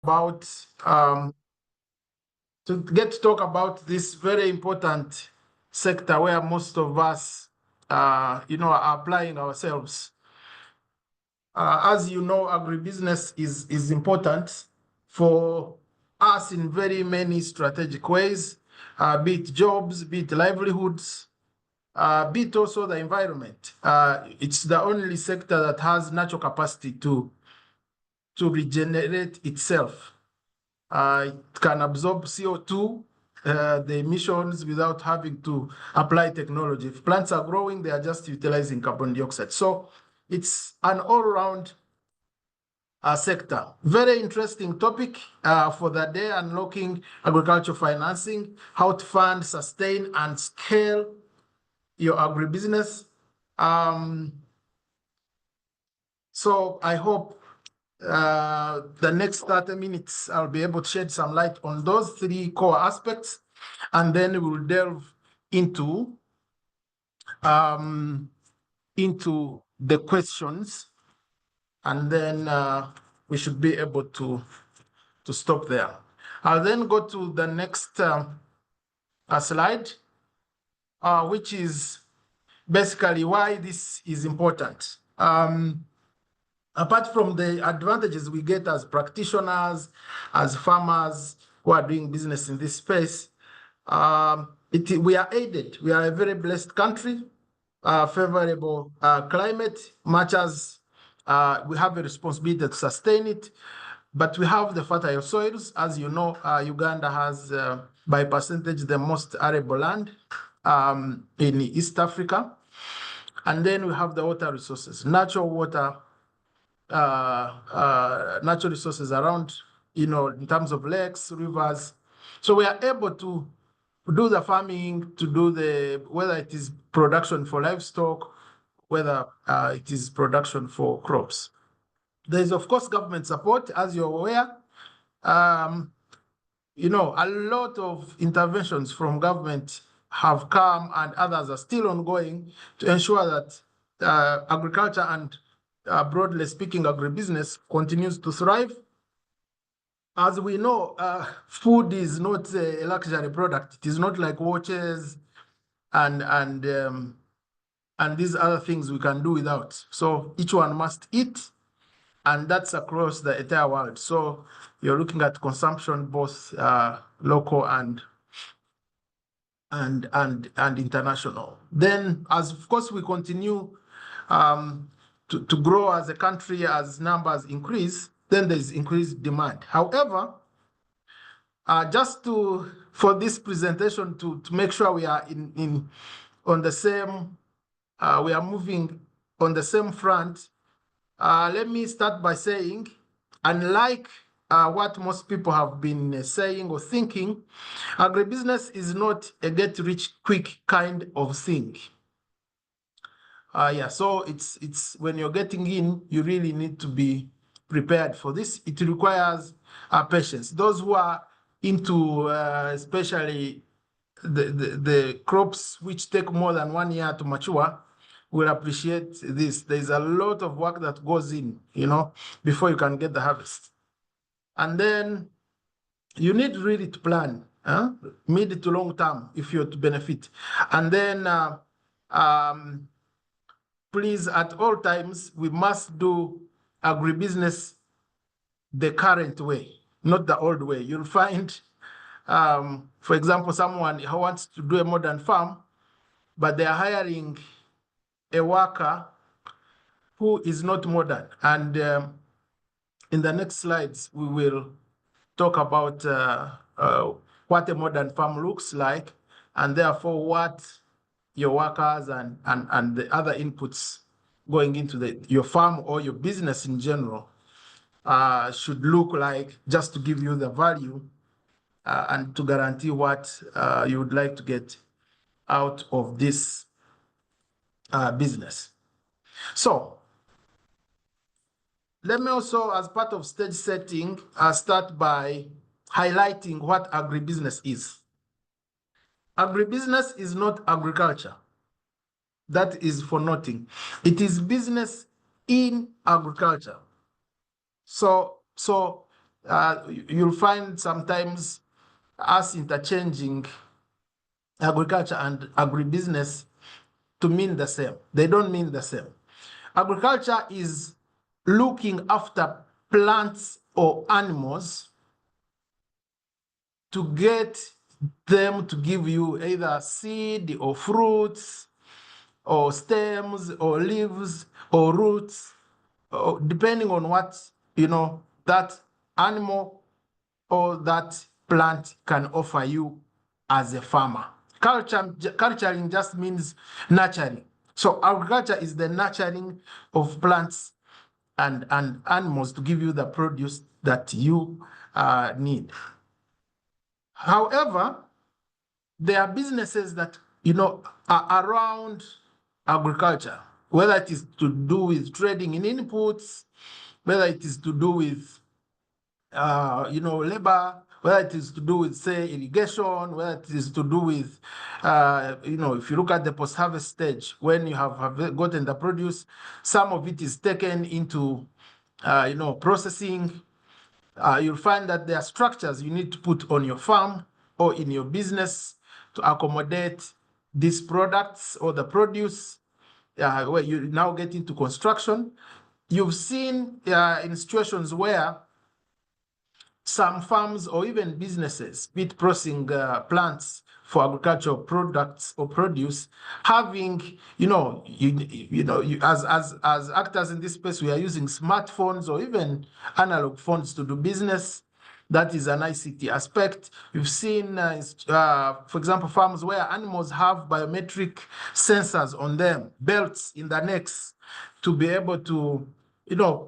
about to talk about this very important sector where most of us, are applying ourselves. As you know, agribusiness is important for us in very many strategic ways, be it jobs, be it livelihoods, be it also the environment. It's the only sector that has natural capacity to regenerate itself. It can absorb CO2, the emissions, without having to apply technology. If plants are growing, they are just utilizing carbon dioxide. So it's an all-round sector. Very interesting topic for the day: unlocking agricultural financing, how to fund, sustain, and scale your agribusiness. So I hope the next 30 minutes, I'll be able to shed some light on those three core aspects, and then we'll delve into the questions, and then we should be able to stop there. I'll then go to the next slide, which is basically why this is important. Apart from the advantages we get as practitioners, as farmers who are doing business in this space, we are aided. We are a very blessed country, favorable climate, much as we have a responsibility to sustain it. But we have the fertile soils. As you know, Uganda has, by percentage, the most arable land in East Africa. And then we have the water resources, natural water, natural resources around, in terms of lakes, rivers. So we are able to do the farming, to do whether it is production for livestock, whether it is production for crops. There is, of course, government support, as you're aware. A lot of interventions from government have come, and others are still ongoing, to ensure that agriculture and, broadly speaking, agribusiness continues to thrive. As we know, food is not a luxury product. It is not like watches and these other things we can do without. So each one must eat, and that's across the entire world. So you're looking at consumption, both local and international. Then, as of course we continue to grow as a country, as numbers increase, then there's increased demand. However, just for this presentation to make sure we are on the same, we are moving on the same front, let me start by saying, unlike what most people have been saying or thinking, agribusiness is not a get-rich-quick kind of thing. So it's when you're getting in, you really need to be prepared for this. It requires patience. Those who are into especially the crops which take more than 1 year to mature will appreciate this. There's a lot of work that goes in, before you can get the harvest. And then you need really to plan, mid to long term, if you're to benefit. And then please, at all times, we must do agribusiness the current way, not the old way. You'll find, for example, someone who wants to do a modern farm, but they are hiring a worker who is not modern. And in the next slides, we will talk about what a modern farm looks like, and therefore what your workers and the other inputs going into your farm or your business in general should look like, just to give you the value and to guarantee what you would like to get out of this business. So let me also, as part of stage setting, start by highlighting what agribusiness is. Agribusiness is not agriculture. That is for nothing. It is business in agriculture. So you'll find sometimes us interchanging agriculture and agribusiness to mean the same. They don't mean the same. Agriculture is looking after plants or animals to get them to give you either seed or fruits or stems or leaves or roots, or depending on what that animal or that plant can offer you as a farmer. Culturing just means nurturing. So agriculture is the nurturing of plants and animals to give you the produce that you need. However, there are businesses that are around agriculture, whether it is to do with trading in inputs, whether it is to do with labor, whether it is to do with, say, irrigation, whether it is to do with, if you look at the post-harvest stage, when you have gotten the produce, some of it is taken into, processing. You'll find that there are structures you need to put on your farm or in your business to accommodate these products or the produce. Where you now get into construction. You've seen in situations where some farms or even businesses, be it processing plants for agricultural products or produce, having, as actors in this space, we are using smartphones or even analog phones to do business. That is an ICT aspect. You've seen, for example, farms where animals have biometric sensors on them, belts in their necks, to be able to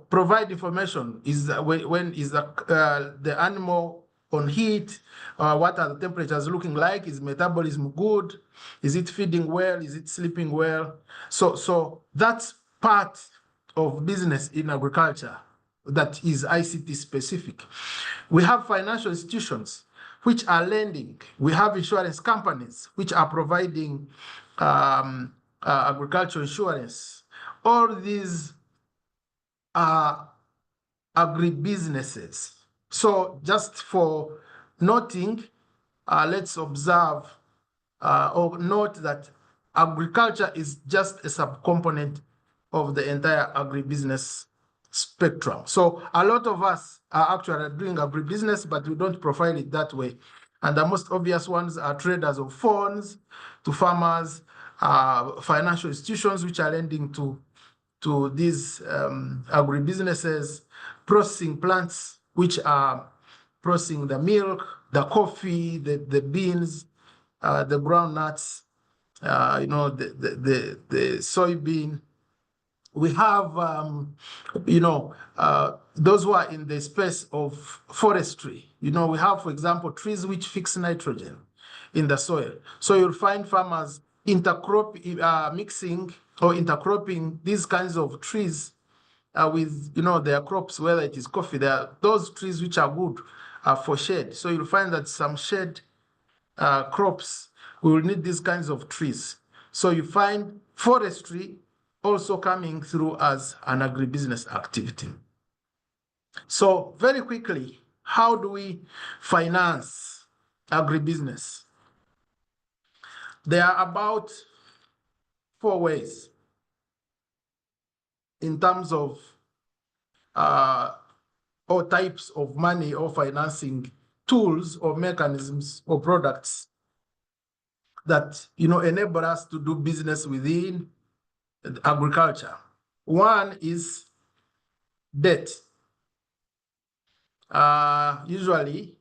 provide information. When is the animal on heat? What are the temperatures looking like? Is metabolism good? Is it feeding well? Is it sleeping well? So that's part of business in agriculture that is ICT specific. We have financial institutions which are lending. We have insurance companies which are providing agricultural insurance. All these are agribusinesses. So just for noting, let's observe or note that agriculture is just a subcomponent of the entire agribusiness spectrum. So a lot of us are actually doing agribusiness, but we don't profile it that way. And the most obvious ones are traders of phones to farmers, financial institutions which are lending to these agribusinesses, processing plants which are processing the milk, the coffee, the beans, the groundnuts, the soybean. We have, those who are in the space of forestry. We have, for example, trees which fix nitrogen in the soil. So you'll find farmers mixing or intercropping these kinds of trees with, their crops, whether it is coffee. There are those trees which are good for shade. So you'll find that some shade crops will need these kinds of trees. So you find forestry also coming through as an agribusiness activity. So very quickly, how do we finance agribusiness? There are about 4 ways in terms of all types of money or financing tools or mechanisms or products that enable us to do business within agriculture. One is debt. Usually,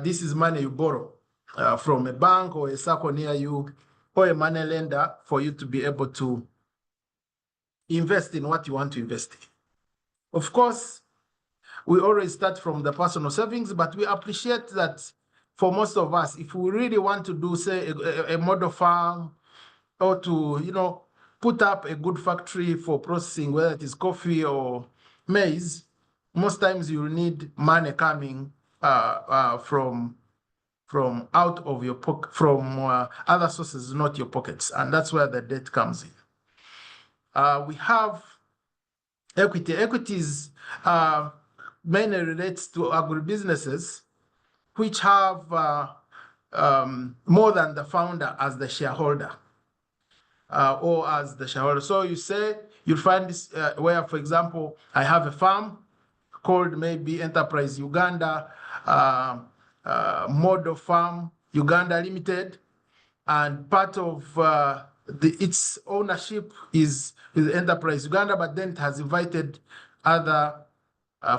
this is money you borrow from a bank or a circle near you or a money lender for you to be able to invest in what you want to invest in. Of course, we always start from the personal savings, but we appreciate that for most of us, if we really want to do, say, a model farm or to, put up a good factory for processing, whether it is coffee or maize, most times you need money coming from out of your pocket, from other sources, not your pockets. And that's where the debt comes in. We have equity. Equity is mainly relates to agribusinesses which have more than the founder as the shareholder or as the shareholder. So you say you'll find this where, for example, I have a farm called maybe Enterprise Uganda, Model Farm Uganda Limited, and part of its ownership is with Enterprise Uganda, but then it has invited other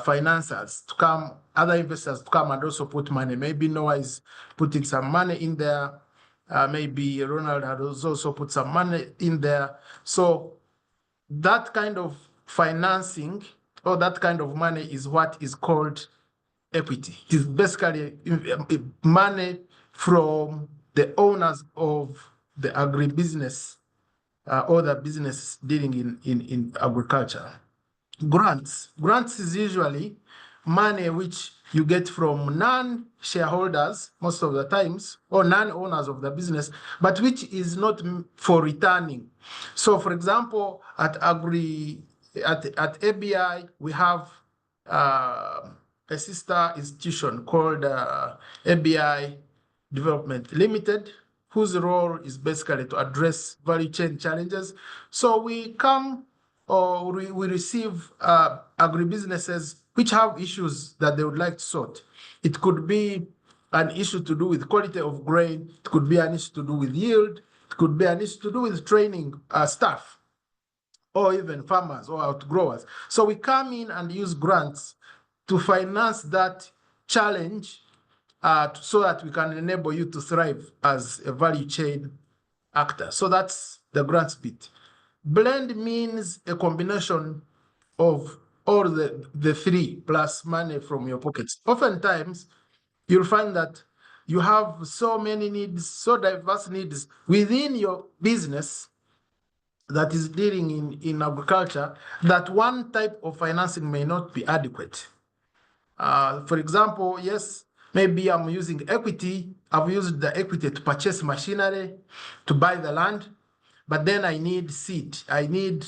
financiers to come, other investors to come and also put money. Maybe Noah is putting some money in there. Maybe Ronald has also put some money in there. So that kind of financing or that kind of money is what is called equity. It is basically money from the owners of the agribusiness or the business dealing in agriculture. Grants is usually money which you get from non-shareholders most of the times, or non-owners of the business, but which is not for returning. So for example, at ABI, we have a sister institution called ABI Development Limited, whose role is basically to address value chain challenges. So we come or we receive agribusinesses which have issues that they would like to sort. It could be an issue to do with quality of grain. It could be an issue to do with yield. It could be an issue to do with training staff or even farmers or outgrowers. So we come in and use grants to finance that challenge so that we can enable you to thrive as a value chain actor. So that's the grants bit. Blend means a combination of all the three plus money from your pockets. Oftentimes, you'll find that you have so many needs, so diverse needs within your business that is dealing in agriculture that one type of financing may not be adequate. For example, yes, maybe I'm using equity. I've used the equity to purchase machinery, to buy the land, but then I need seed. I need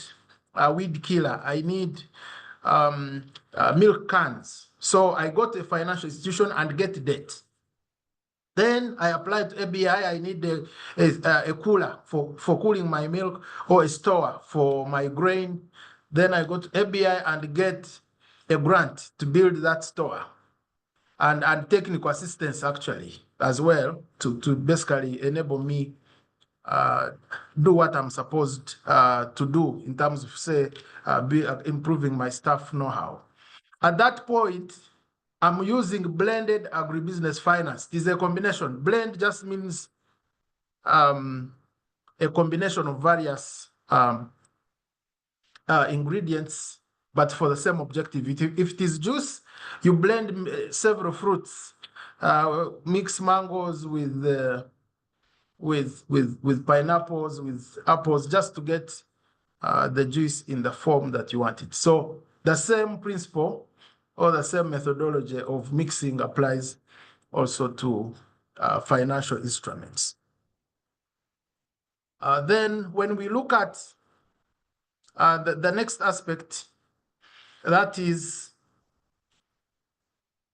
a weed killer. I need milk cans. So I go to a financial institution and get debt. Then I apply to ABI. I need a cooler for cooling my milk or a store for my grain. Then I go to ABI and get a grant to build that store and technical assistance actually as well to basically enable me do what I'm supposed to do in terms of, say, improving my staff know-how. At that point, I'm using blended agribusiness finance. It is a combination. Blend just means a combination of various ingredients, but for the same objective. If it is juice, you blend several fruits, mix mangoes with pineapples, with apples, just to get the juice in the form that you want it. So the same principle or the same methodology of mixing applies also to financial instruments. Then when we look at the next aspect, that is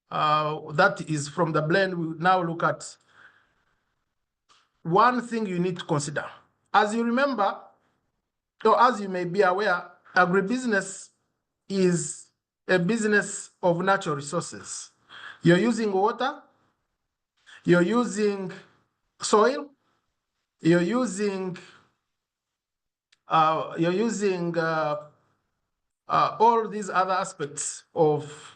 from the blend, we now look at one thing you need to consider. As you remember, or as you may be aware, agribusiness is a business of natural resources. You're using water, you're using soil, you're using all these other aspects of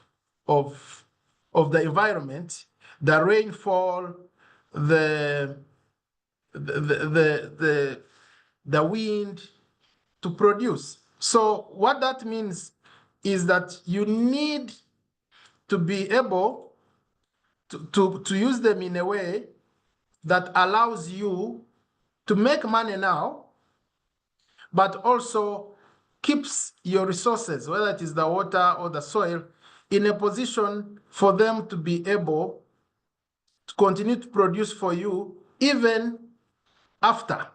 the environment, the rainfall, the wind to produce. So what that means is that you need to be able to use them in a way that allows you to make money now, but also keeps your resources, whether it is the water or the soil, in a position for them to be able to continue to produce for you even after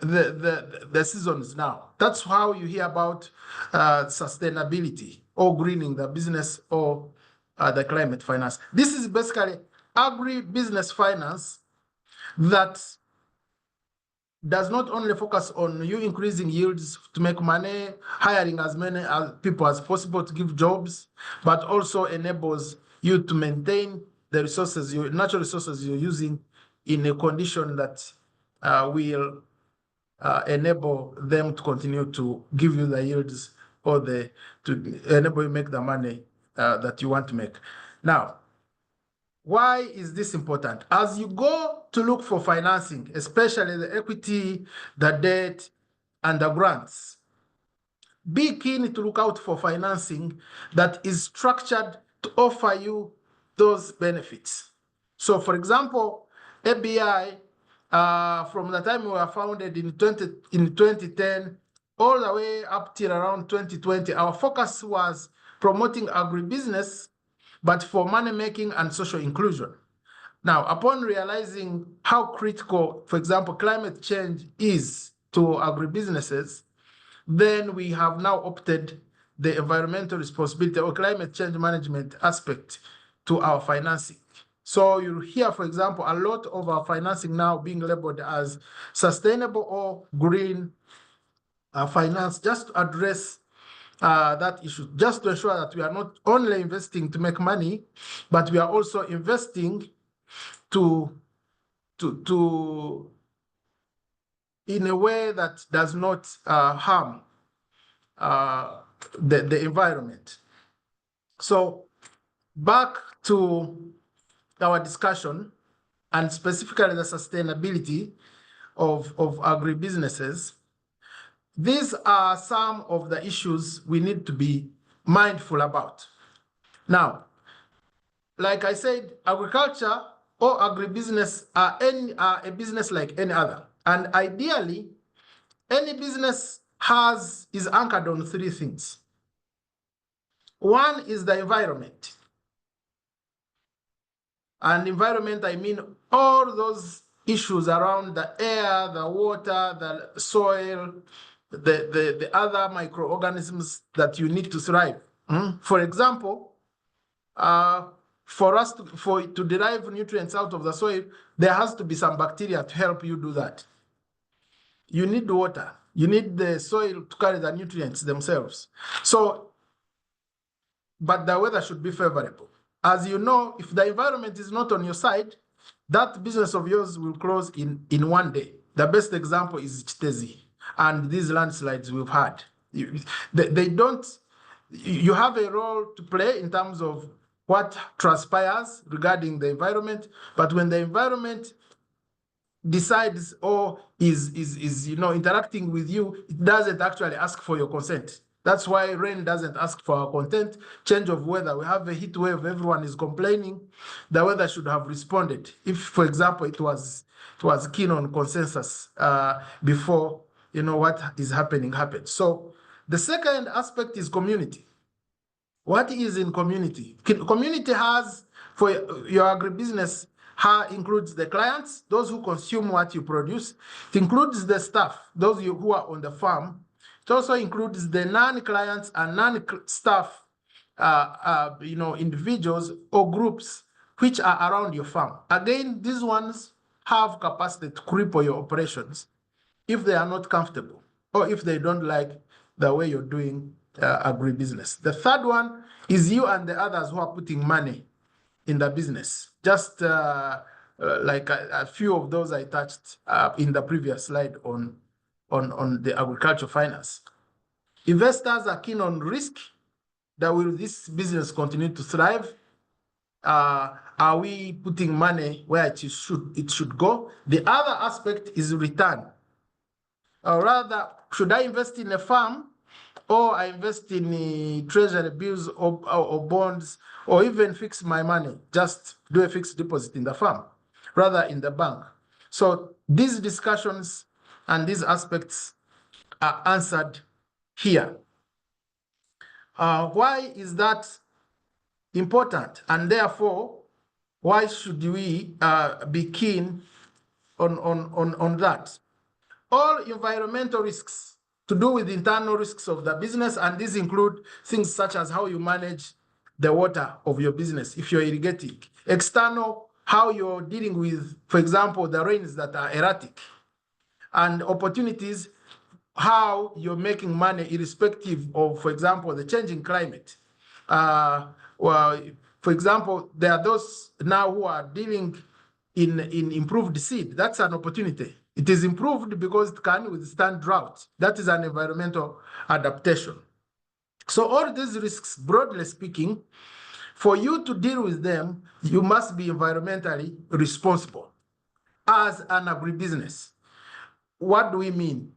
the seasons now. That's how you hear about sustainability or greening the business or the climate finance. This is basically agribusiness finance that does not only focus on you increasing yields to make money, hiring as many people as possible to give jobs, but also enables you to maintain the resources, your natural resources you're using in a condition that will enable them to continue to give you the yields or to enable you make the money that you want to make. Now, why is this important? As you go to look for financing, especially the equity, the debt, and the grants, be keen to look out for financing that is structured to offer you those benefits. So, for example, ABI, from the time we were founded in 2010, all the way up till around 2020, our focus was promoting agribusiness, but for money making and social inclusion. Now, upon realizing how critical, for example, climate change is to agribusinesses, then we have now opted the environmental responsibility or climate change management aspect to our financing. So you hear, for example, a lot of our financing now being labeled as sustainable or green finance, just to address that issue, just to ensure that we are not only investing to make money, but we are also investing to in a way that does not harm the environment. So back to our discussion, and specifically the sustainability of agribusinesses. These are some of the issues we need to be mindful about. Now, like I said, agriculture or agribusiness are a business like any other. And ideally, any business is anchored on three things. One is the environment. And environment, I mean all those issues around the air, the water, the soil, the other microorganisms that you need to thrive. For example, for us to derive nutrients out of the soil, there has to be some bacteria to help you do that. You need water. You need the soil to carry the nutrients themselves. So, but the weather should be favorable. As you know, if the environment is not on your side, that business of yours will close in one day. The best example is Chitezi and these landslides we've had. They don't, you have a role to play in terms of what transpires regarding the environment, but when the environment decides or is interacting with you, it doesn't actually ask for your consent. That's why rain doesn't ask for our consent. Change of weather, we have a heat wave, everyone is complaining. The weather should have responded. If, for example, it was keen on consensus before what is happening happened. So the second aspect is community. What is in community? Community has, for your agribusiness, includes the clients, those who consume what you produce. It includes the staff, those who are on the farm. It also includes the non-clients and non-staff, individuals or groups which are around your farm. Again, these ones have capacity to cripple your operations if they are not comfortable or if they don't like the way you're doing agribusiness. The third one is you and the others who are putting money in the business. Just like a few of those I touched in the previous slide on the agricultural finance. Investors are keen on risk. That will this business continue to thrive? Are we putting money where it should go? The other aspect is return. Or rather, should I invest in a farm or I invest in treasury bills or bonds or even fix my money, just do a fixed deposit in the farm rather in the bank? So these discussions and these aspects are answered here. Why is that important? And therefore, why should we be keen on that? All environmental risks to do with internal risks of the business, and these include things such as how you manage the water of your business if you're irrigating. External, how you're dealing with, for example, the rains that are erratic. And opportunities, how you're making money irrespective of, for example, the changing climate. Well, for example, there are those now who are dealing in improved seed. That's an opportunity. It is improved because it can withstand drought. That is an environmental adaptation. So all these risks, broadly speaking, for you to deal with them, you must be environmentally responsible as an agribusiness. What do we mean?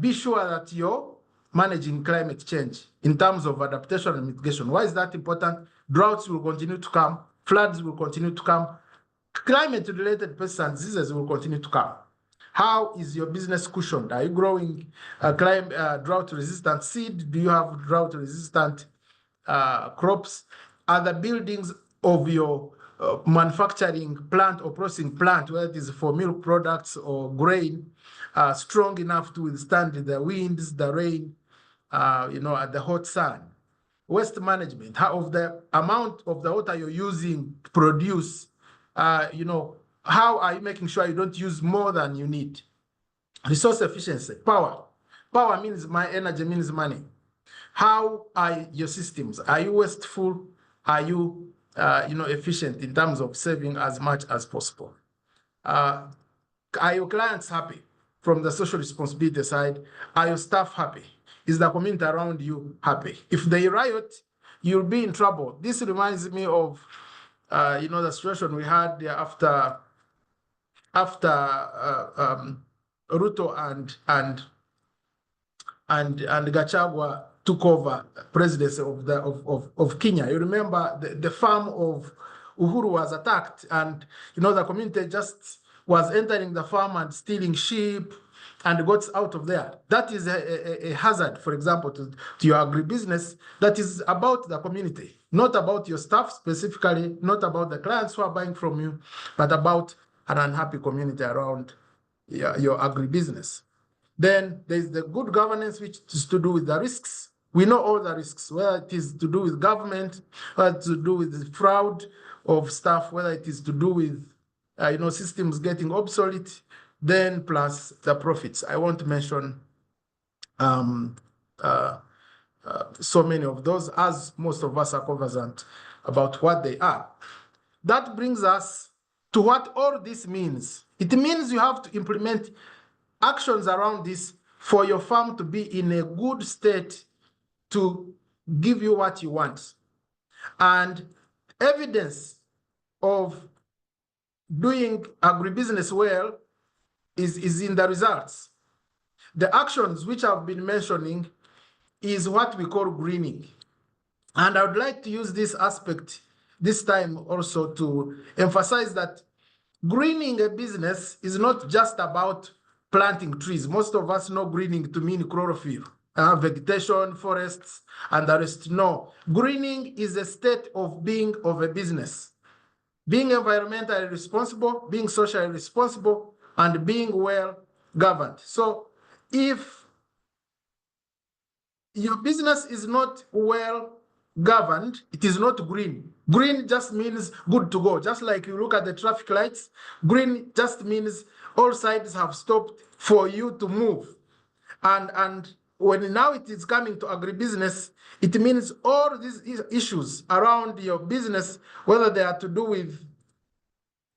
Be sure that you're managing climate change in terms of adaptation and mitigation. Why is that important? Droughts will continue to come, floods will continue to come, climate-related pests and diseases will continue to come. How is your business cushioned? Are you growing drought-resistant seed? Do you have drought-resistant crops? Are the buildings of your manufacturing plant or processing plant, whether it is for milk products or grain, strong enough to withstand the winds, the rain, at the hot sun? Waste management, how of the amount of the water you're using to produce, how are you making sure you don't use more than you need? Resource efficiency, power. Power means energy means money. How are your systems? Are you wasteful? Are you, efficient in terms of saving as much as possible? Are your clients happy from the social responsibility side? Are your staff happy? Is the community around you happy? If they riot, you'll be in trouble. This reminds me of, the situation we had after Ruto and Gachagua took over presidency of Kenya. You remember the farm of Uhuru was attacked, and the community just was entering the farm and stealing sheep and got out of there. That is a hazard, for example, to your agribusiness. That is about the community, not about your staff specifically, not about the clients who are buying from you, but about an unhappy community around your agribusiness. Then there's the good governance, which is to do with the risks. We know all the risks, whether it is to do with government, whether it's to do with the fraud of stuff, whether it is to do with systems getting obsolete, then plus the profits. I won't mention so many of those, as most of us are conversant about what they are. That brings us to what all this means. It means you have to implement actions around this for your farm to be in a good state to give you what you want. And evidence of doing agribusiness well is in the results. The actions which I've been mentioning is what we call greening. And I would like to use this aspect this time also to emphasize that greening a business is not just about planting trees. Most of us know greening to mean chlorophyll, vegetation, forests, and the rest. No, greening is a state of being of a business. Being environmentally responsible, being socially responsible, and being well governed. So if your business is not well governed, it is not green. Green just means good to go. Just like you look at the traffic lights, green just means all sides have stopped for you to move. And when now it is coming to agribusiness, it means all these issues around your business, whether they are to do with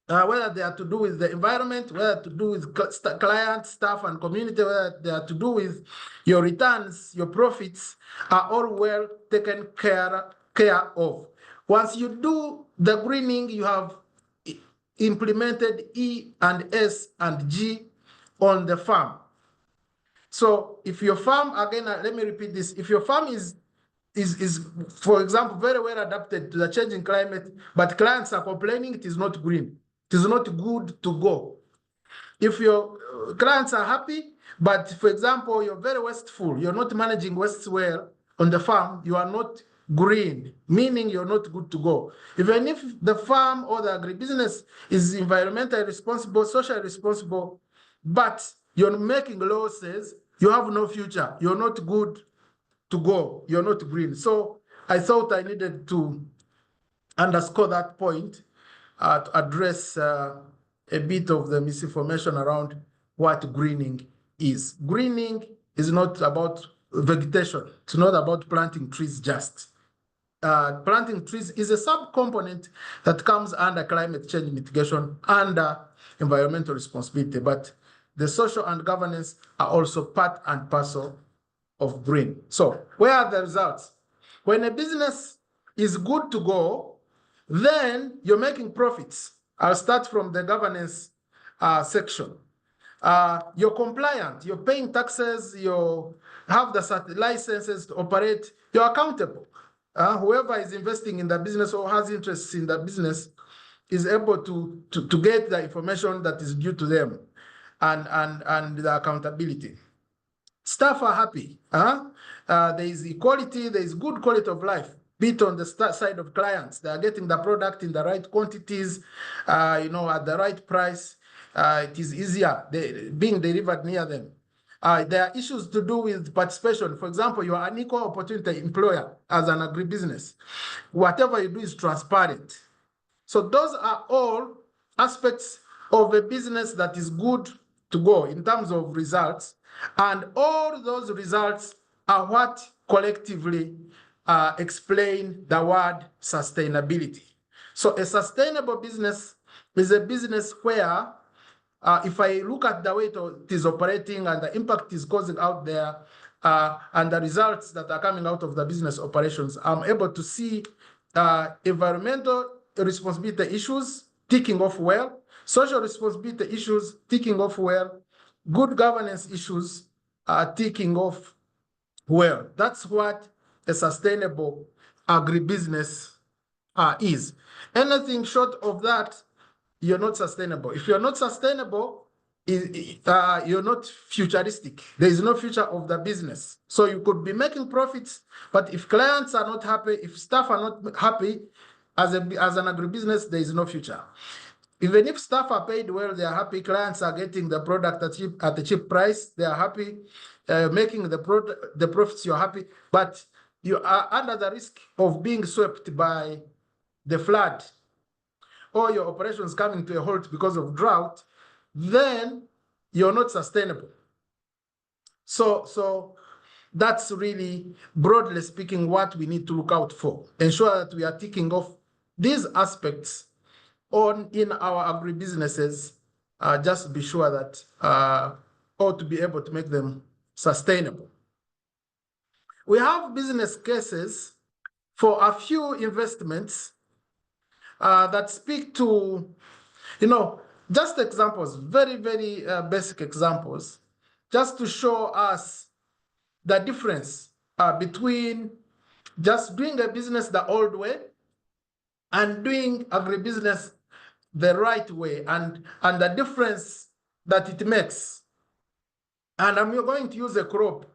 the environment, whether to do with client, staff, and community, whether they are to do with your returns, your profits, are all well taken care of. Once you do the greening, you have implemented E and S and G on the farm. So if your farm, again, let me repeat this, if your farm is, for example, very well adapted to the changing climate, but clients are complaining, it is not green. It is not good to go. If your clients are happy, but for example, you're very wasteful, you're not managing wastes well on the farm, you are not green, meaning you're not good to go. Even if the farm or the agribusiness is environmentally responsible, socially responsible, but you're making losses, you have no future, you're not good to go, you're not green. So I thought I needed to underscore that point to address a bit of the misinformation around what greening is. Greening is not about vegetation. It's not about planting trees just. Planting trees is a sub-component that comes under climate change mitigation, under environmental responsibility, but the social and governance are also part and parcel of green. So where are the results? When a business is good to go, then you're making profits. I'll start from the governance section. You're compliant, you're paying taxes, you have the licenses to operate, you're accountable. Whoever is investing in the business or has interests in the business is able to get the information that is due to them and the accountability. Staff are happy. There is equality, there is good quality of life, be it on the side of clients. They are getting the product in the right quantities, at the right price. It is easier being delivered near them. There are issues to do with participation. For example, you are an equal opportunity employer as an agribusiness. Whatever you do is transparent. So those are all aspects of a business that is good to go in terms of results. And all those results are what collectively explain the word sustainability. So a sustainable business is a business where if I look at the way it is operating and the impact is causing out there and the results that are coming out of the business operations, I'm able to see environmental responsibility issues ticking off well, social responsibility issues ticking off well, good governance issues are ticking off well. That's what a sustainable agribusiness is. Anything short of that, you're not sustainable. If you're not sustainable, you're not futuristic. There is no future of the business. So you could be making profits, but if clients are not happy, if staff are not happy, as an agribusiness, there is no future. Even if staff are paid well, they are happy, clients are getting the product at a cheap price, they are happy, making the profits, you're happy, but you are under the risk of being swept by the flood or your operations coming to a halt because of drought, then you're not sustainable. So that's really, broadly speaking, what we need to look out for. Ensure that we are ticking off these aspects in our agribusinesses, just be sure that, or to be able to make them sustainable. We have business cases for a few investments that speak to, just examples, very, very basic examples, just to show us the difference between just doing a business the old way and doing agribusiness the right way, and the difference that it makes. And I'm going to use a crop,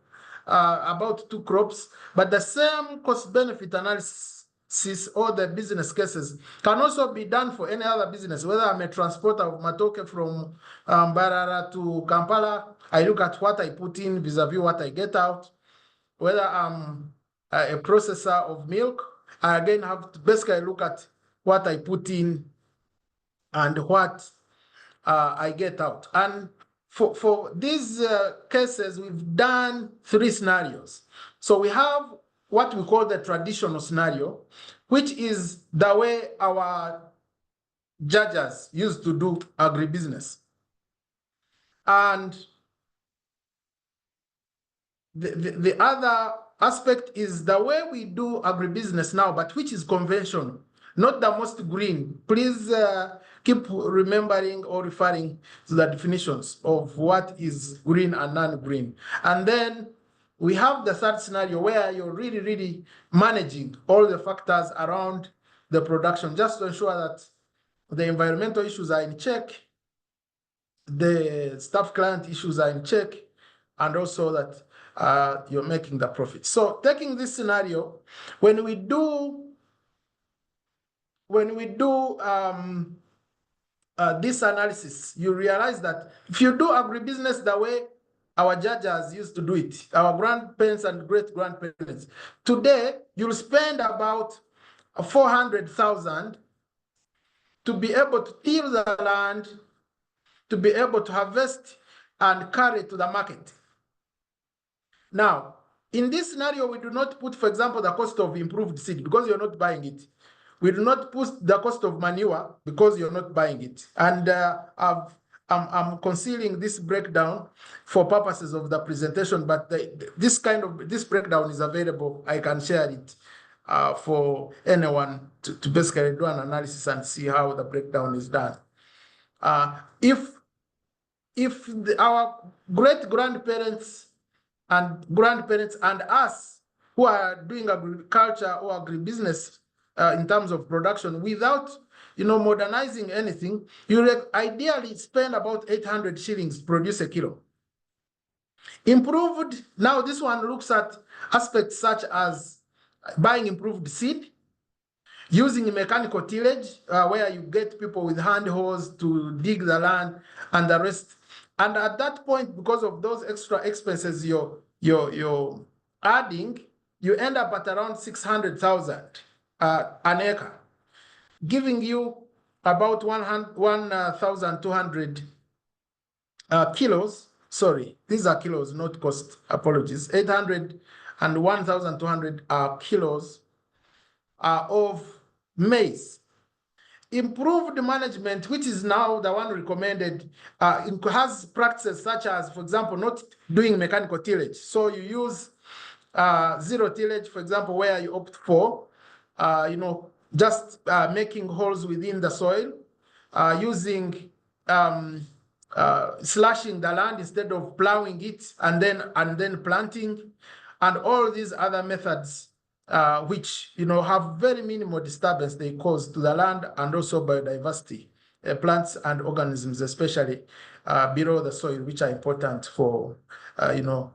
about 2 crops, but the same cost-benefit analysis or the business cases can also be done for any other business. Whether I'm a transporter of matoke from Barara to Kampala, I look at what I put in vis-a-vis what I get out. Whether I'm a processor of milk, I again have to basically look at what I put in and what I get out. And for these cases, we've done 3 scenarios. So we have what we call the traditional scenario, which is the way our judges used to do agribusiness. And the other aspect is the way we do agribusiness now, but which is conventional, not the most green. Please keep remembering or referring to the definitions of what is green and non-green. And then we have the third scenario where you're really, really managing all the factors around the production, just to ensure that the environmental issues are in check, the staff client issues are in check, and also that you're making the profit. So taking this scenario, when we do this analysis, you realize that if you do agribusiness the way our judges used to do it, our grandparents and great-grandparents, today you'll spend about 400,000 to be able to till the land, to be able to harvest and carry to the market. Now, in this scenario, we do not put, for example, the cost of improved seed because you're not buying it. We do not put the cost of manure because you're not buying it. And I'm concealing this breakdown for purposes of the presentation, but this breakdown is available. I can share it for anyone to basically do an analysis and see how the breakdown is done. If our great-grandparents and us who are doing agriculture or agribusiness in terms of production without modernizing anything, you ideally spend about 800 shillings to produce a kilo. Improved, now this one looks at aspects such as buying improved seed, using mechanical tillage, where you get people with hand hoes to dig the land and the rest. And at that point, because of those extra expenses you're adding, you end up at around 600,000 an acre, giving you about 1,200 kilos. Sorry, these are kilos, not cost. Apologies. 800 and 1,200 kilos of maize. Improved management, which is now the one recommended, has practices such as, for example, not doing mechanical tillage. So you use zero tillage, for example, where you opt for, just making holes within the soil, using slashing the land instead of plowing it and then planting, and all these other methods which have very minimal disturbance they cause to the land and also biodiversity, plants and organisms, especially below the soil, which are important for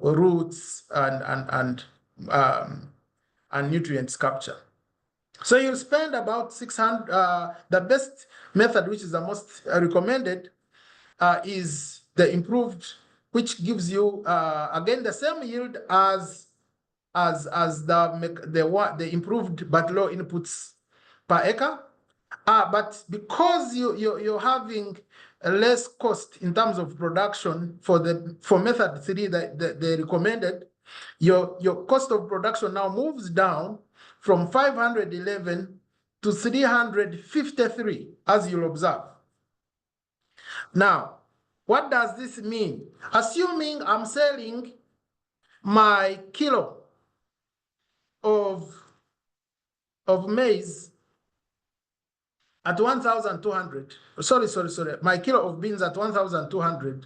roots and nutrients capture. So you'll spend about 600. The best method, which is the most recommended, is the improved, which gives you again the same yield as the improved but low inputs per acre. But because you're having a less cost in terms of production for method 3 that they recommended, your cost of production now moves down from 511 to 353, as you'll observe. Now, what does this mean? Assuming I'm selling my kilo of maize at 1,200, sorry, my kilo of beans at 1,200.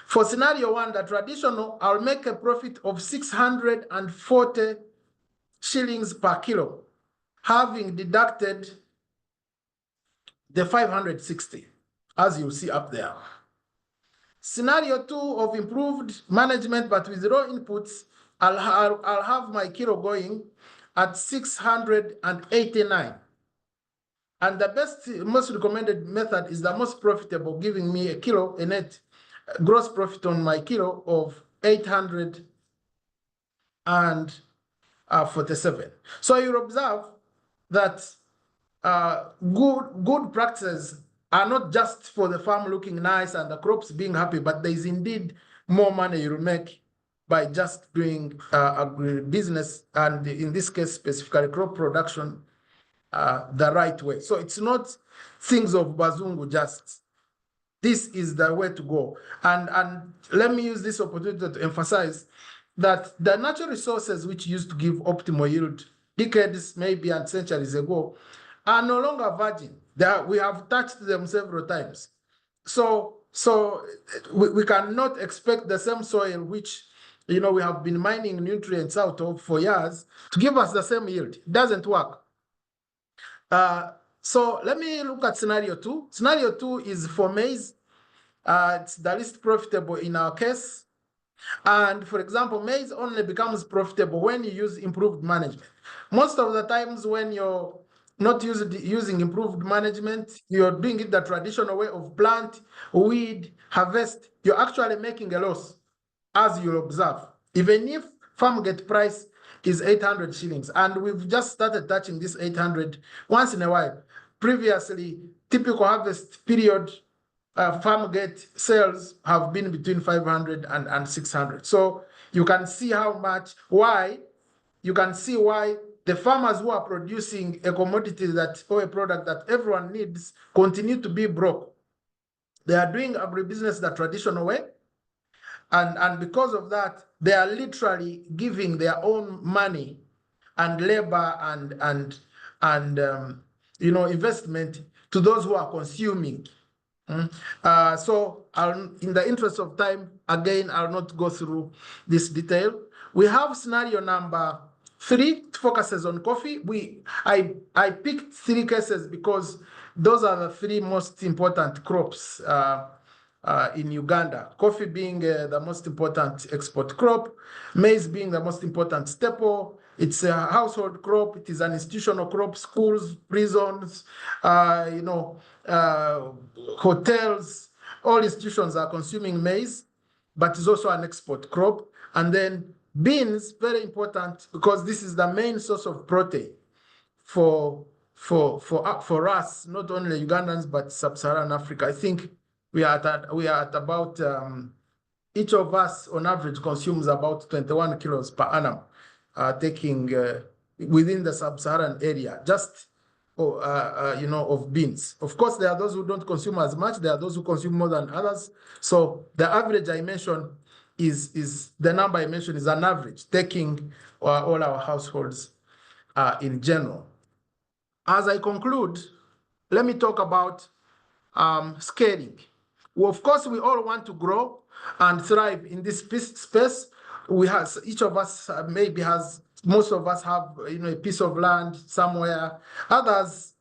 For scenario 1, the traditional, I'll make a profit of 640 shillings per kilo, having deducted the 560, as you'll see up there. Scenario 2 of improved management but with raw inputs, I'll have my kilo going at 689. And the most recommended method is the most profitable, giving me a net gross profit on my kilo of 847. So you observe that good practices are not just for the farm looking nice and the crops being happy, but there is indeed more money you'll make by just doing agribusiness, and in this case specifically crop production, the right way. So it's not things of bazungu just. This is the way to go. And let me use this opportunity to emphasize that the natural resources which used to give optimal yield decades, maybe, and centuries ago are no longer virgin. We have touched them several times. So we cannot expect the same soil which we have been mining nutrients out of for years to give us the same yield. It doesn't work. So let me look at scenario 2. Scenario 2 is for maize. It's the least profitable in our case. And for example, maize only becomes profitable when you use improved management. Most of the times when you're not using improved management, you're doing it the traditional way of plant, weed, harvest, you're actually making a loss, as you observe. Even if farm gate price is 800 shillings, and we've just started touching this 800 once in a while. Previously, typical harvest period farm gate sales have been between 500 and 600. So you can see why the farmers who are producing a commodity or a product that everyone needs continue to be broke. They are doing agribusiness the traditional way. And because of that, they are literally giving their own money and labor and investment to those who are consuming. So in the interest of time, again, I'll not go through this detail. We have scenario number 3, focuses on coffee. I picked 3 cases because those are the 3 most important crops in Uganda. Coffee being the most important export crop, maize being the most important staple. It's a household crop. It is an institutional crop. Schools, prisons, hotels, all institutions are consuming maize, but it's also an export crop. And then beans, very important because this is the main source of protein for us, not only Ugandans but sub-Saharan Africa. I think we are at about each of us on average consumes about 21 kilos per annum, taking within the sub-Saharan area, just of beans. Of course, there are those who don't consume as much. There are those who consume more than others. So the average I mentioned is the number I mentioned is an average, taking all our households in general. As I conclude, let me talk about scaling. Well, of course, we all want to grow and thrive in this space. Each of us most of us have a piece of land somewhere. Others,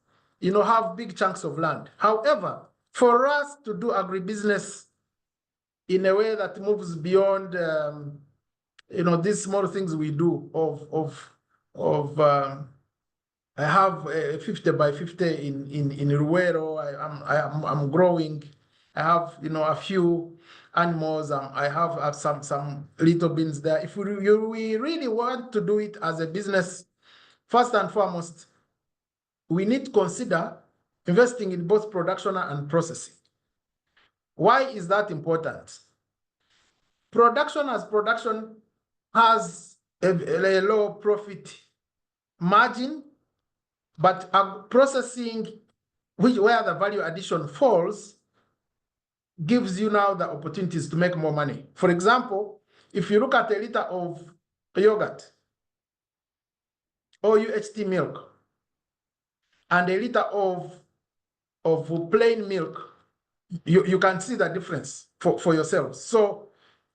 have big chunks of land. However, for us to do agribusiness in a way that moves beyond these small things we do I have a 50 by 50 in Ruero. I'm growing. I have a few animals. I have some little beans there. If we really want to do it as a business, first and foremost, we need to consider investing in both production and processing. Why is that important? Production has a low profit margin, but processing, where the value addition falls, gives you now the opportunities to make more money. For example, if you look at a liter of yogurt or UHT milk and a liter of plain milk, you can see the difference for yourselves. So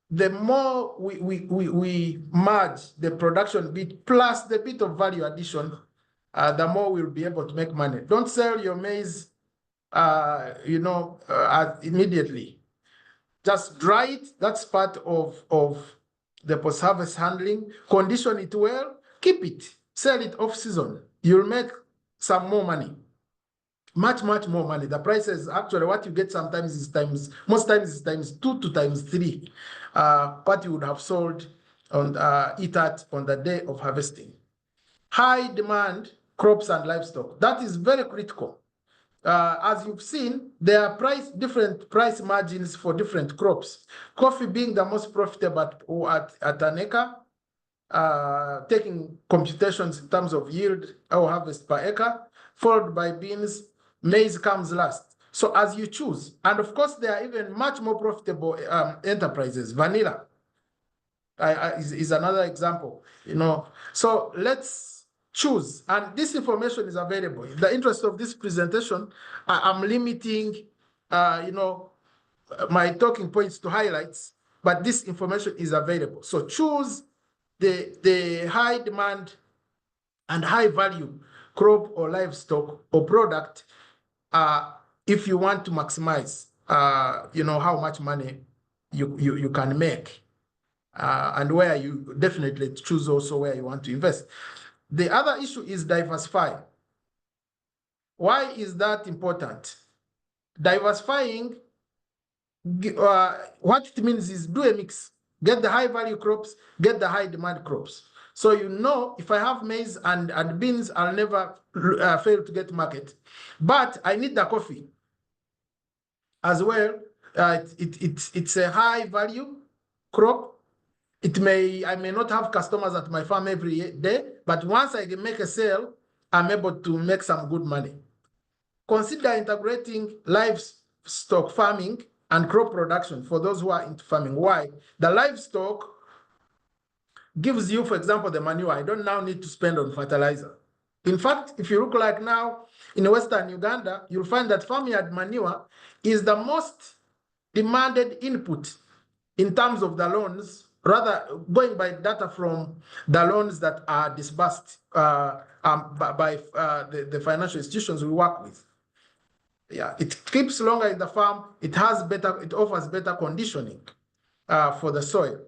the more we merge the production bit plus the bit of value addition, the more we'll be able to make money. Don't sell your maize immediately. Just dry it. That's part of the post-harvest handling. Condition it well, keep it, sell it off season. You'll make some more money. Much more money. The price is actually what you get sometimes is most times is times 2 to times 3. What you would have sold on eat at on the day of harvesting. High demand crops and livestock. That is very critical. As you've seen, there are different price margins for different crops. Coffee being the most profitable at an acre, taking computations in terms of yield or harvest per acre, followed by beans. Maize comes last. So as you choose, and of course, there are even much more profitable enterprises. Vanilla is another example. So let's choose, and this information is available. In the interest of this presentation, I'm limiting, my talking points to highlights, but this information is available. So choose the high demand and high value crop or livestock or product if you want to maximize, how much money you can make, and where you definitely choose also where you want to invest. The other issue is diversify. Why is that important? Diversifying, what it means is do a mix. Get the high value crops, get the high demand crops. So you know, if I have maize and beans, I'll never fail to get market. But I need the coffee as well. It's a high value crop. I may not have customers at my farm every day, but once I can make a sale, I'm able to make some good money. Consider integrating livestock farming and crop production for those who are into farming. Why? The livestock gives you, for example, the manure. I don't now need to spend on fertilizer. In fact, if you look like now in Western Uganda, you'll find that farmyard manure is the most demanded input in terms of the loans, rather going by data from the loans that are disbursed by the financial institutions we work with. Yeah, it keeps longer in the farm. It offers better conditioning for the soil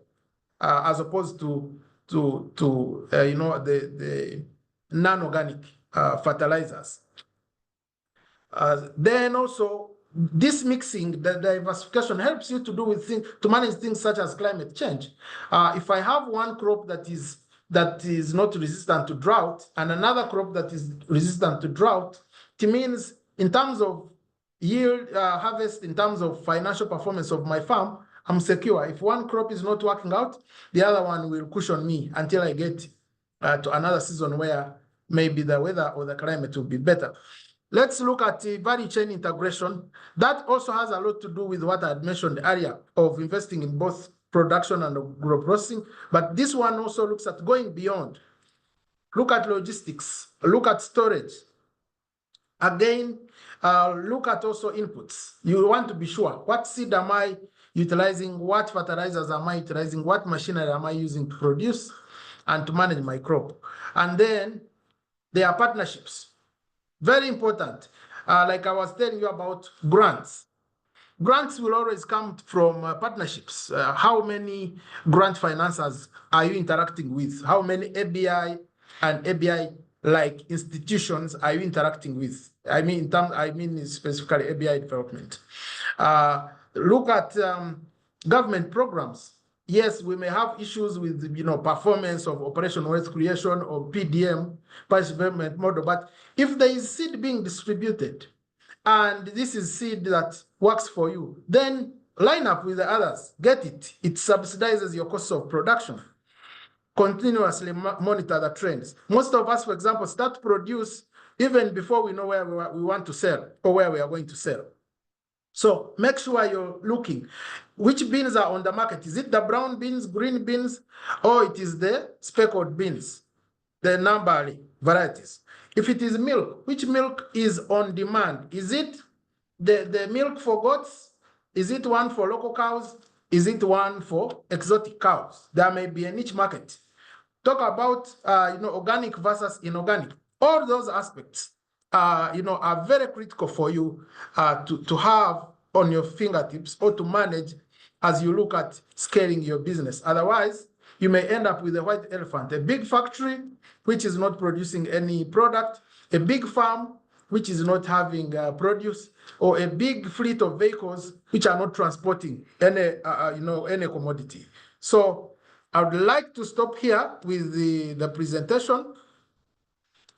as opposed to the non-organic fertilizers. Then also, this mixing, the diversification helps you to manage things such as climate change. If I have one crop that is not resistant to drought and another crop that is resistant to drought, it means in terms of yield, harvest, in terms of financial performance of my farm, I'm secure. If one crop is not working out, the other one will cushion me until I get to another season where maybe the weather or the climate will be better. Let's look at the value chain integration. That also has a lot to do with what I had mentioned earlier of investing in both production and agro-processing. But this one also looks at going beyond. Look at logistics, look at storage. Again, look at also inputs. You want to be sure, what seed am I utilizing? What fertilizers am I utilizing? What machinery am I using to produce and to manage my crop? And then there are partnerships. Very important. Like I was telling you about grants. Grants will always come from partnerships. How many grant financiers are you interacting with? How many ABI and ABI-like institutions are you interacting with? I mean specifically ABI development. Look at government programs. Yes, we may have issues with performance of operation wealth creation or PDM, price development model, but if there is seed being distributed and this is seed that works for you, then line up with the others, get it. It subsidizes your cost of production. Continuously monitor the trends. Most of us, for example, start to produce even before we know where we want to sell or where we are going to sell. So make sure you're looking. Which beans are on the market? Is it the brown beans, green beans, or it is the speckled beans, the number varieties? If it is milk, which milk is on demand? Is it the milk for goats? Is it one for local cows? Is it one for exotic cows? There may be a niche market. Talk about organic versus inorganic. All those aspects are very critical for you to have on your fingertips or to manage as you look at scaling your business. Otherwise, you may end up with a white elephant, a big factory which is not producing any product, a big farm which is not having produce, or a big fleet of vehicles which are not transporting any commodity. So I would like to stop here with the presentation.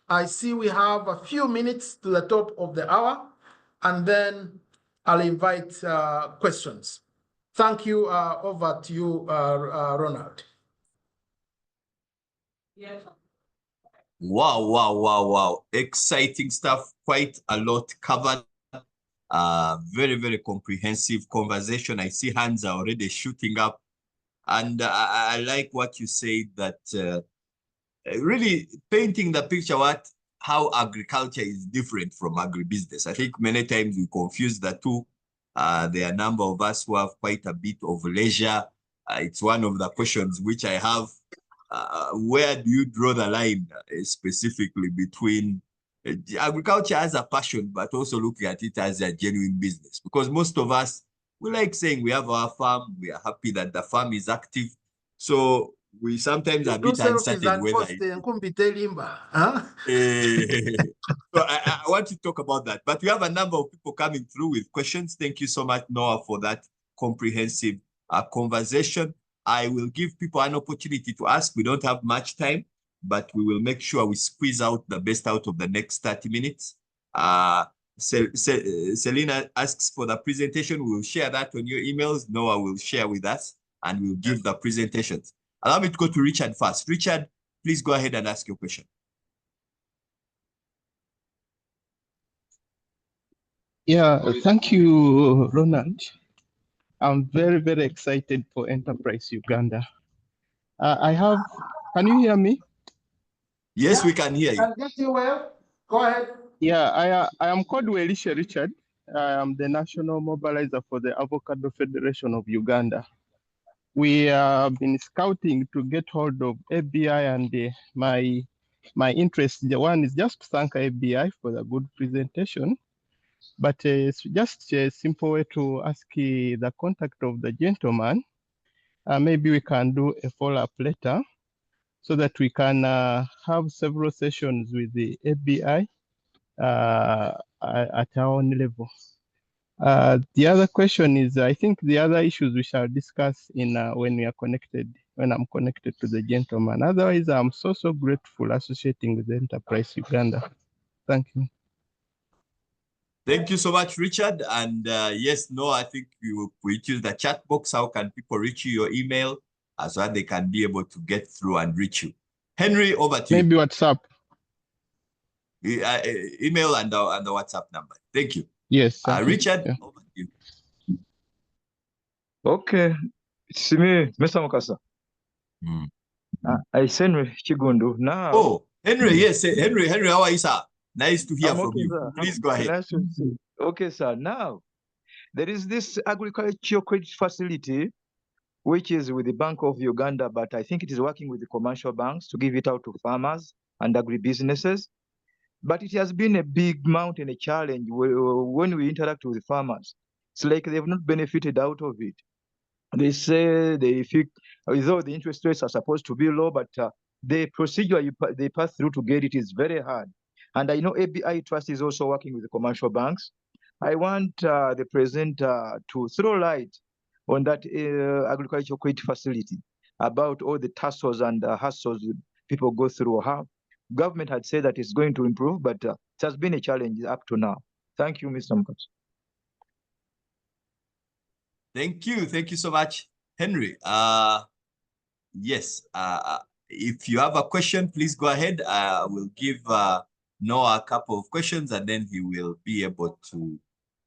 I see we have a few minutes to the top of the hour, and then I'll invite questions. Thank you. Over to you, Ronald. Yes. Wow. Exciting stuff. Quite a lot covered. Very, very comprehensive conversation. I see hands are already shooting up. And I like what you said, that really painting the picture how agriculture is different from agribusiness. I think many times we confuse the two. There are a number of us who have quite a bit of leisure. It's one of the questions which I have. Where do you draw the line specifically between agriculture as a passion, but also looking at it as a genuine business? Because most of us, we like saying we have our farm, we are happy that the farm is active. So we sometimes are a Do bit selfies uncertain and whether post it, Nkumbi huh? so I want to talk about that. But we have a number of people coming through with questions. Thank you so much, Noah, for that comprehensive conversation. I will give people an opportunity to ask. We don't have much time, but we will make sure we squeeze out the best out of the next 30 minutes. Selena asks for the presentation. We will share that on your emails. Noah will share with us and we'll give the presentations. Allow me to go to Richard first. Richard, please go ahead and ask your question. Yeah, thank you, Ronald. I'm very, very excited for Enterprise Uganda. Can you hear me? Yes, we can hear you. Can get you well. Go ahead. Yeah, I am called Welisha Richard. I am the national mobilizer for the Avocado Federation of Uganda. We have been scouting to get hold of ABI, and my interest, the one is just to thank ABI for the good presentation. But it's just a simple way to ask the contact of the gentleman. Maybe we can do a follow-up later so that we can have several sessions with the ABI at our own level. The other question is, I think the other issues we shall discuss in when we are connected, when I'm connected to the gentleman. Otherwise, I'm so grateful associating with the Enterprise Uganda. Thank you. Thank you so much, Richard. And yes, no, I think we use the chat box. How can people reach you? Your email, as well they can be able to get through and reach you. Henry, over to you. Maybe WhatsApp. Email and the WhatsApp number. Thank you. Yes. Richard, over to you. Okay. It's me, Mr. Mukasa. I send Chigundu now. Oh, Henry, yes. Henry, how are you, sir? Nice to hear from you. Sir. Please go ahead. Nice to see. Okay, sir. Now, there is this agricultural credit facility, which is with the Bank of Uganda, but I think it is working with the commercial banks to give it out to farmers and agribusinesses. But it has been a big mountain, a challenge when we interact with the farmers. It's like they've not benefited out of it. They say although the interest rates are supposed to be low, but the procedure they pass through to get it is very hard. And I know ABI Trust is also working with the commercial banks. I want the president to throw light on that agricultural credit facility about all the tussles and hassles people go through. How government had said that it's going to improve, but it has been a challenge up to now. Thank you, Mr. Mukasa. Thank you so much, Henry. Yes, if you have a question, please go ahead. We'll give Noah a couple of questions and then he will be able to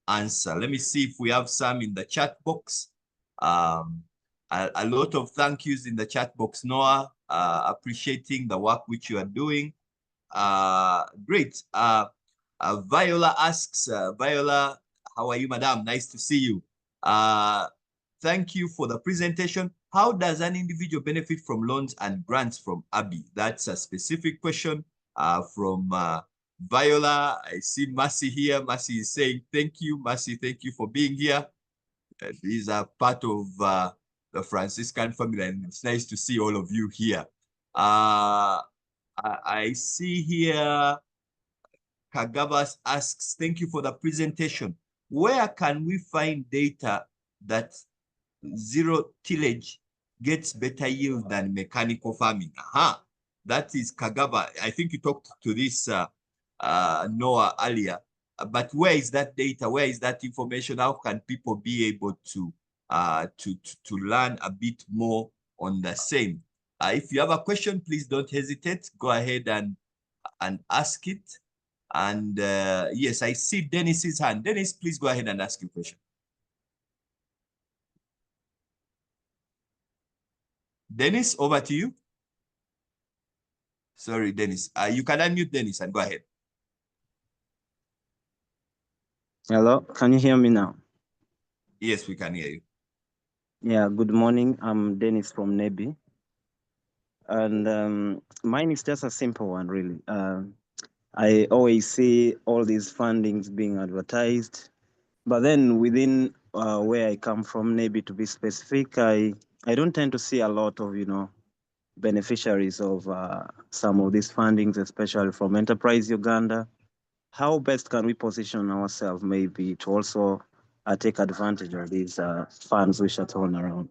answer. Let me see if we have some in the chat box. A lot of thank yous in the chat box, Noah, appreciating the work which you are doing. Great. Viola asks, Viola, how are you, madam? Nice to see you. Thank you for the presentation. How does an individual benefit from loans and grants from ABI? That's a specific question from Viola. I see Mercy here. Mercy is saying thank you. Mercy, thank you for being here. These are part of the Franciscan family, and it's nice to see all of you here. I see here Kagabas asks, thank you for the presentation. Where can we find data that zero tillage gets better yield than mechanical farming? That is Kagaba. I think you talked to this Noah earlier. But where is that data? Where is that information? How can people be able to learn a bit more on the same? If you have a question, please don't hesitate. Go ahead and ask it. And yes, I see Dennis's hand. Dennis, please go ahead and ask your question. Dennis, over to you. Sorry, Dennis. You can unmute Dennis and go ahead. Hello, can you hear me now? Yes, we can hear you. Yeah, good morning. I'm Dennis from Nebi. And mine is just a simple one, really. I always see all these fundings being advertised, but then within where I come from, Nebi to be specific, I don't tend to see a lot of, beneficiaries of some of these fundings, especially from Enterprise Uganda. How best can we position ourselves maybe to also take advantage of these funds which are thrown around?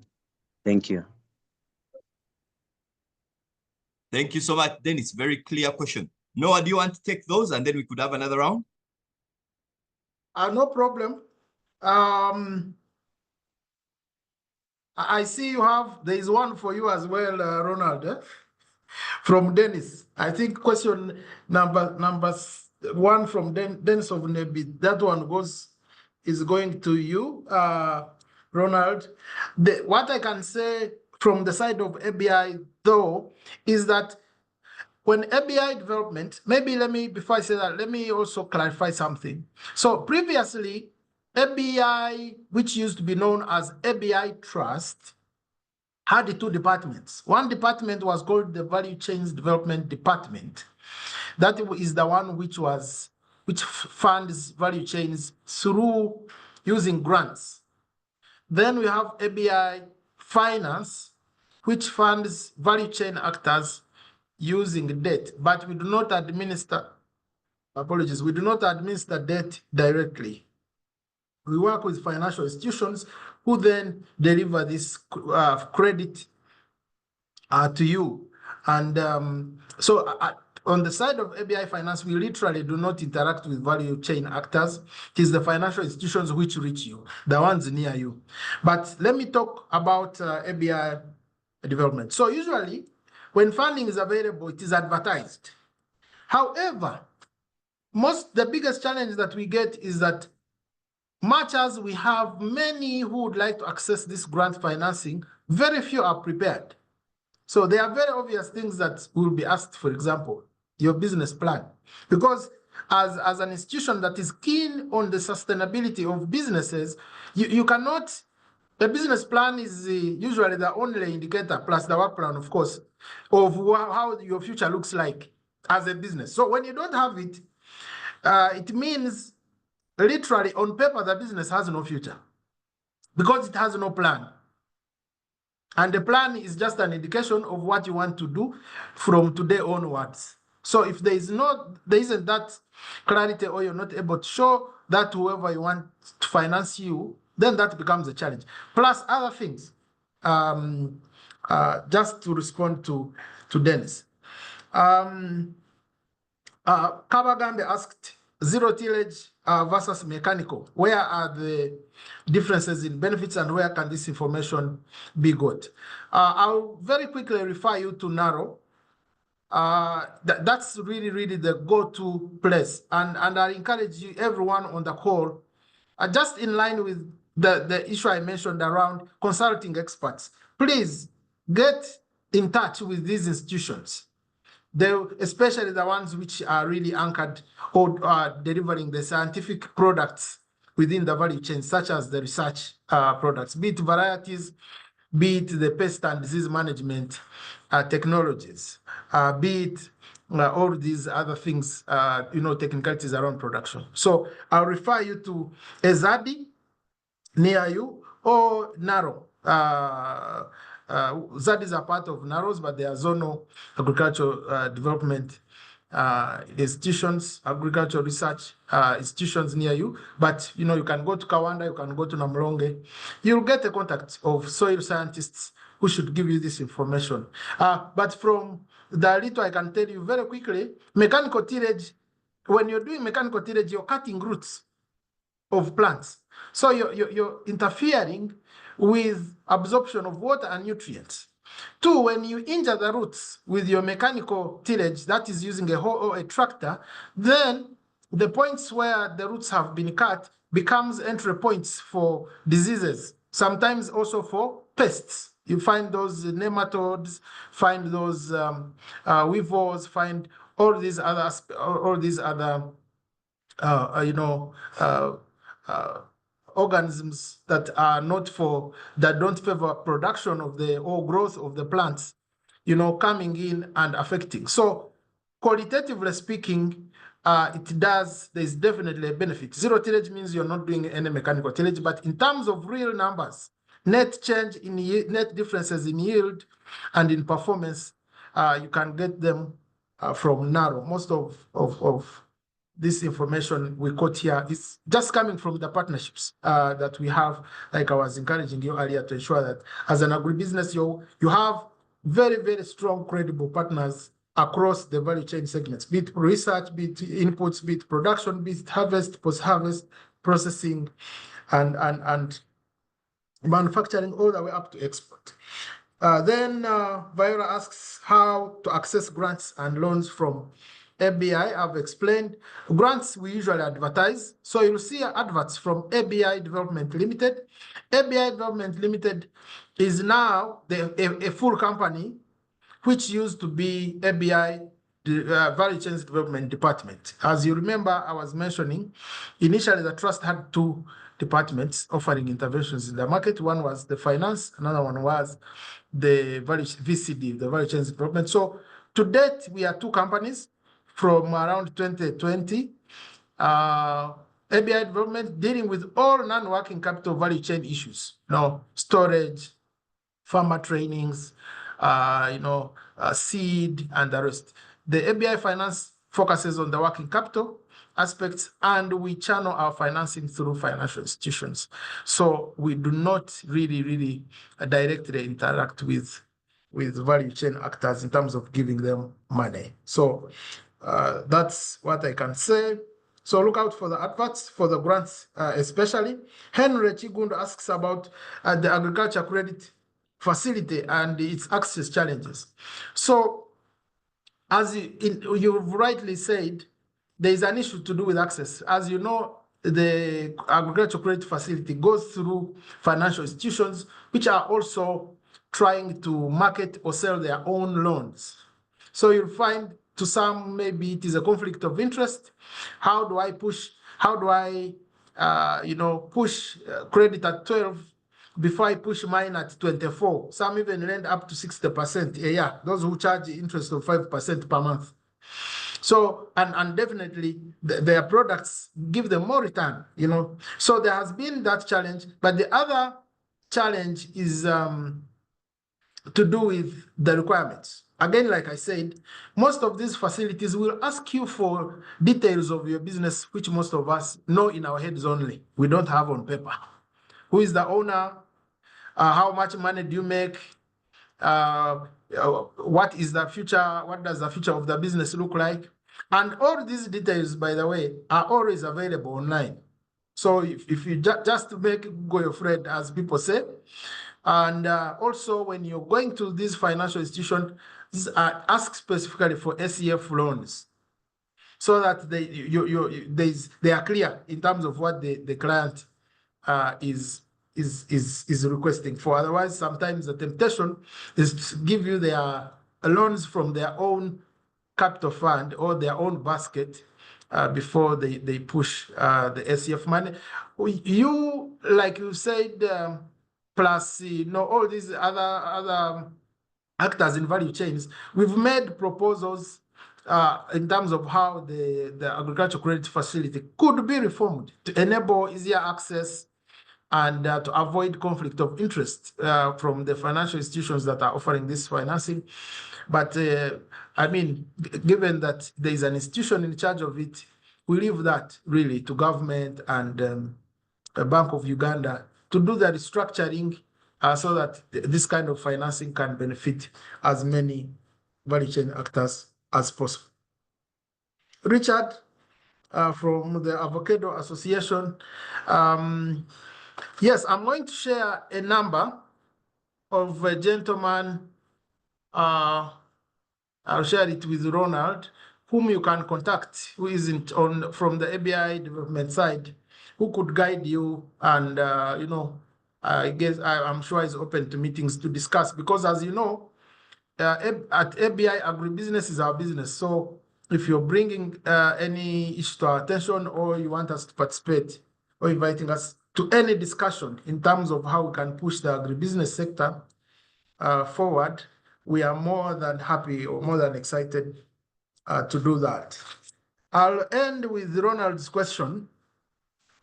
Thank you. Thank you so much. Dennis, very clear question. Noah, do you want to take those and then we could have another round? No problem. I see there is one for you as well, Ronald, from Dennis. I think question number one from Dennis of Nebi, that one is going to you, Ronald. What I can say from the side of ABI, though, is that when ABI development, before I say that, let me also clarify something. So previously, ABI, which used to be known as ABI Trust, had two departments. One department was called the Value Chains Development Department. That is the one which funds value chains through using grants. Then we have ABI Finance, which funds value chain actors using debt, but we do not administer, we do not administer debt directly. We work with financial institutions who then deliver this credit to you. And so on the side of ABI Finance, we literally do not interact with value chain actors. It is the financial institutions which reach you, the ones near you. But let me talk about ABI development. So usually, when funding is available, it is advertised. However, the biggest challenge that we get is that much as we have many who would like to access this grant financing, very few are prepared. So there are very obvious things that will be asked, for example, your business plan. Because as an institution that is keen on the sustainability of businesses, you cannot, the business plan is usually the only indicator, plus the work plan, of course, of how your future looks like as a business. So when you don't have it, it means literally on paper, the business has no future because it has no plan. And the plan is just an indication of what you want to do from today onwards. So if there isn't that clarity, or you're not able to show that whoever you want to finance you, then that becomes a challenge. Plus other things, just to respond to Dennis. Kabagambe asked, zero tillage versus mechanical. Where are the differences in benefits and where can this information be got? I'll very quickly refer you to NARO. That's really the go-to place. And I encourage you, everyone on the call, just in line with the issue I mentioned around consulting experts, please get in touch with these institutions. Especially the ones which are really anchored or delivering the scientific products within the value chain, such as the research products, be it varieties, be it the pest and disease management technologies, be it all these other things, technicalities around production. So I'll refer you to Ezadi near you or NARO. ZAD is a part of NAROS, but there are zonal agricultural development institutions, agricultural research institutions near you. But you can go to Kawanda, you can go to Namlonge. You'll get a contact of soil scientists who should give you this information. But from the little I can tell you very quickly, mechanical tillage, when you're doing mechanical tillage, you're cutting roots of plants. So you're interfering with absorption of water and nutrients. Two, when you injure the roots with your mechanical tillage, that is using a hoe or a tractor, then the points where the roots have been cut becomes entry points for diseases, sometimes also for pests. You find those nematodes, find those weevils, find all these other organisms that don't favor production of or growth of the plants, coming in and affecting. So qualitatively speaking, there's definitely a benefit. Zero tillage means you're not doing any mechanical tillage, but in terms of real numbers, net change in net differences in yield and in performance, you can get them from narrow. Most of this information we quote here is just coming from the partnerships that we have, like I was encouraging you earlier, to ensure that as an agribusiness, you have very, very strong, credible partners across the value chain segments, be it research, be it inputs, be it production, be it harvest, post-harvest, processing, and manufacturing, all the way up to export. Then Viola asks how to access grants and loans from ABI. I've explained grants we usually advertise. So you'll see adverts from ABI Development Limited. ABI Development Limited is now a full company, which used to be ABI Value Chains Development Department. As you remember, I was mentioning, initially the trust had two departments offering interventions in the market. One was the finance, another one was the VCD, the Value Chains Development. So to date, we are two companies from around 2020. ABI Development dealing with all non-working capital value chain issues, storage, farmer trainings, seed, and the rest. The ABI Finance focuses on the working capital aspects, and we channel our financing through financial institutions. So we do not really directly interact with value chain actors in terms of giving them money. So that's what I can say. So look out for the adverts, for the grants especially. Henry Chigundo asks about the agriculture credit facility and its access challenges. So as you've rightly said, there is an issue to do with access. As you know, the agriculture credit facility goes through financial institutions, which are also trying to market or sell their own loans. So you'll find to some, maybe it is a conflict of interest. How do I push credit at 12 before I push mine at 24? Some even lend up to 60% a year, those who charge interest of 5% per month. So, and definitely their products give them more return, So there has been that challenge, but the other challenge is to do with the requirements. Again, like I said, most of these facilities will ask you for details of your business, which most of us know in our heads only. We don't have on paper. Who is the owner? How much money do you make? What is the future? What does the future of the business look like? And all these details, by the way, are always available online. So if you just make go your friend, as people say, and also when you're going to these financial institutions, ask specifically for SEF loans, so that they are clear in terms of what the client is requesting for. Otherwise, sometimes the temptation is to give you their loans from their own capital fund or their own basket before they push the SEF money. You, like you said, plus all these other actors in value chains, we've made proposals in terms of how the agriculture credit facility could be reformed to enable easier access and to avoid conflict of interest from the financial institutions that are offering this financing. But I mean, given that there is an institution in charge of it, we leave that really to government and the Bank of Uganda to do the restructuring so that this kind of financing can benefit as many value chain actors as possible. Richard from the Avocado Association. Yes, I'm going to share a number of a gentleman. I'll share it with Ronald, whom you can contact, who isn't from the ABI development side, who could guide you. And, I guess I'm sure he's open to meetings to discuss, because as you know, at ABI, agribusiness is our business. So if you're bringing any issue to our attention, or you want us to participate, or inviting us to any discussion in terms of how we can push the agribusiness sector forward, we are more than happy or more than excited to do that. I'll end with Ronald's question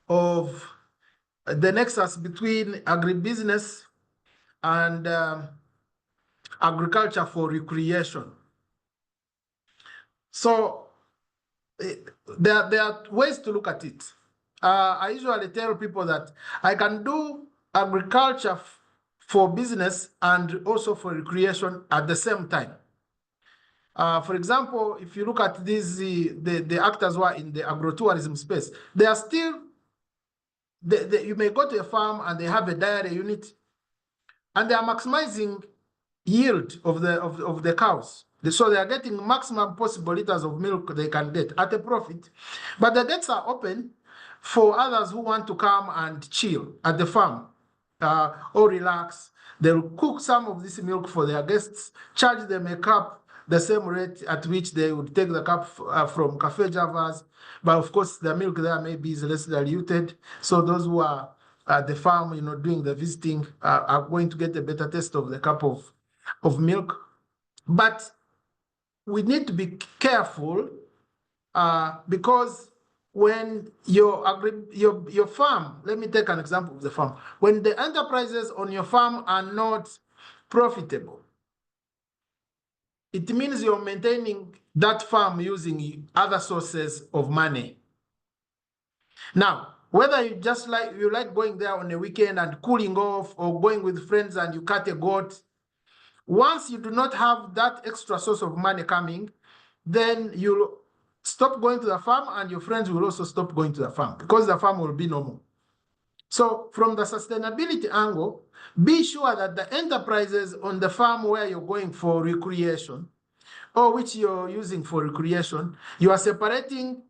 of the nexus between agribusiness and agriculture for recreation. So there are ways to look at it. I usually tell people that I can do agriculture for business and also for recreation at the same time. For example, if you look at these the actors who are in the agrotourism space, they are still you may go to a farm and they have a dairy unit, and they are maximizing yield of the cows. So they are getting maximum possible liters of milk they can get at a profit. But the gates are open for others who want to come and chill at the farm or relax. They'll cook some of this milk for their guests, charge them a cup, the same rate at which they would take the cup from Cafe Javas. But of course, the milk there maybe is less diluted. So those who are at the farm, doing the visiting are going to get a better taste of the cup of milk. But we need to be careful because when your farm, let me take an example of the farm. When the enterprises on your farm are not profitable, it means you're maintaining that farm using other sources of money. Now, whether you like going there on a weekend and cooling off, or going with friends and you cut a goat, once you do not have that extra source of money coming, then you'll stop going to the farm, and your friends will also stop going to the farm because the farm will be no more. So from the sustainability angle, be sure that the enterprises on the farm where you're going for recreation, or which you're using for recreation, you are separating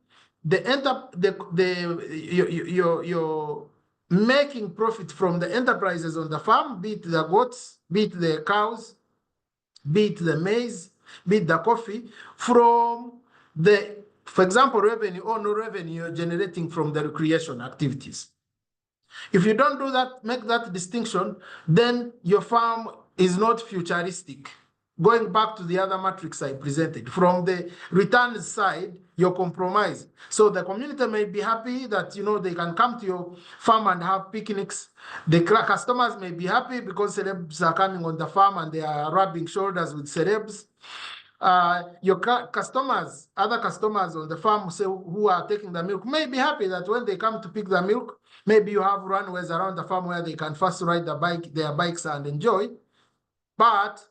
you're making profit from the enterprises on the farm, be it the goats, be it the cows, be it the maize, be it the coffee, from for example, revenue or no revenue you're generating from the recreation activities. If you don't do that, make that distinction, then your farm is not futuristic. Going back to the other matrix I presented, from the returns side, you're compromised. So the community may be happy that they can come to your farm and have picnics. The customers may be happy because celebs are coming on the farm and they are rubbing shoulders with celebs. Your customers, other customers on the farm who are taking the milk, may be happy that when they come to pick the milk, maybe you have runways around the farm where they can first ride their bikes and enjoy. But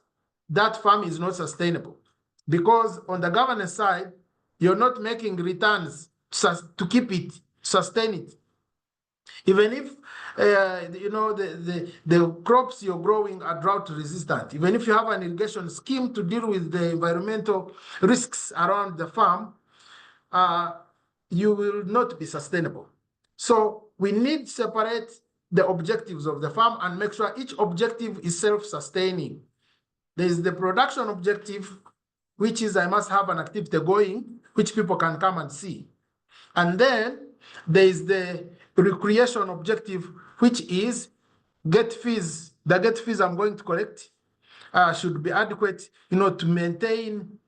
that farm is not sustainable because on the governance side, you're not making returns to keep it, sustain it. Even if the crops you're growing are drought resistant, even if you have an irrigation scheme to deal with the environmental risks around the farm, you will not be sustainable. So we need to separate the objectives of the farm and make sure each objective is self-sustaining. There is the production objective, which is I must have an activity going, which people can come and see. And then there is the recreation objective, which is gate fees. The gate fees I'm going to collect should be adequate, to maintain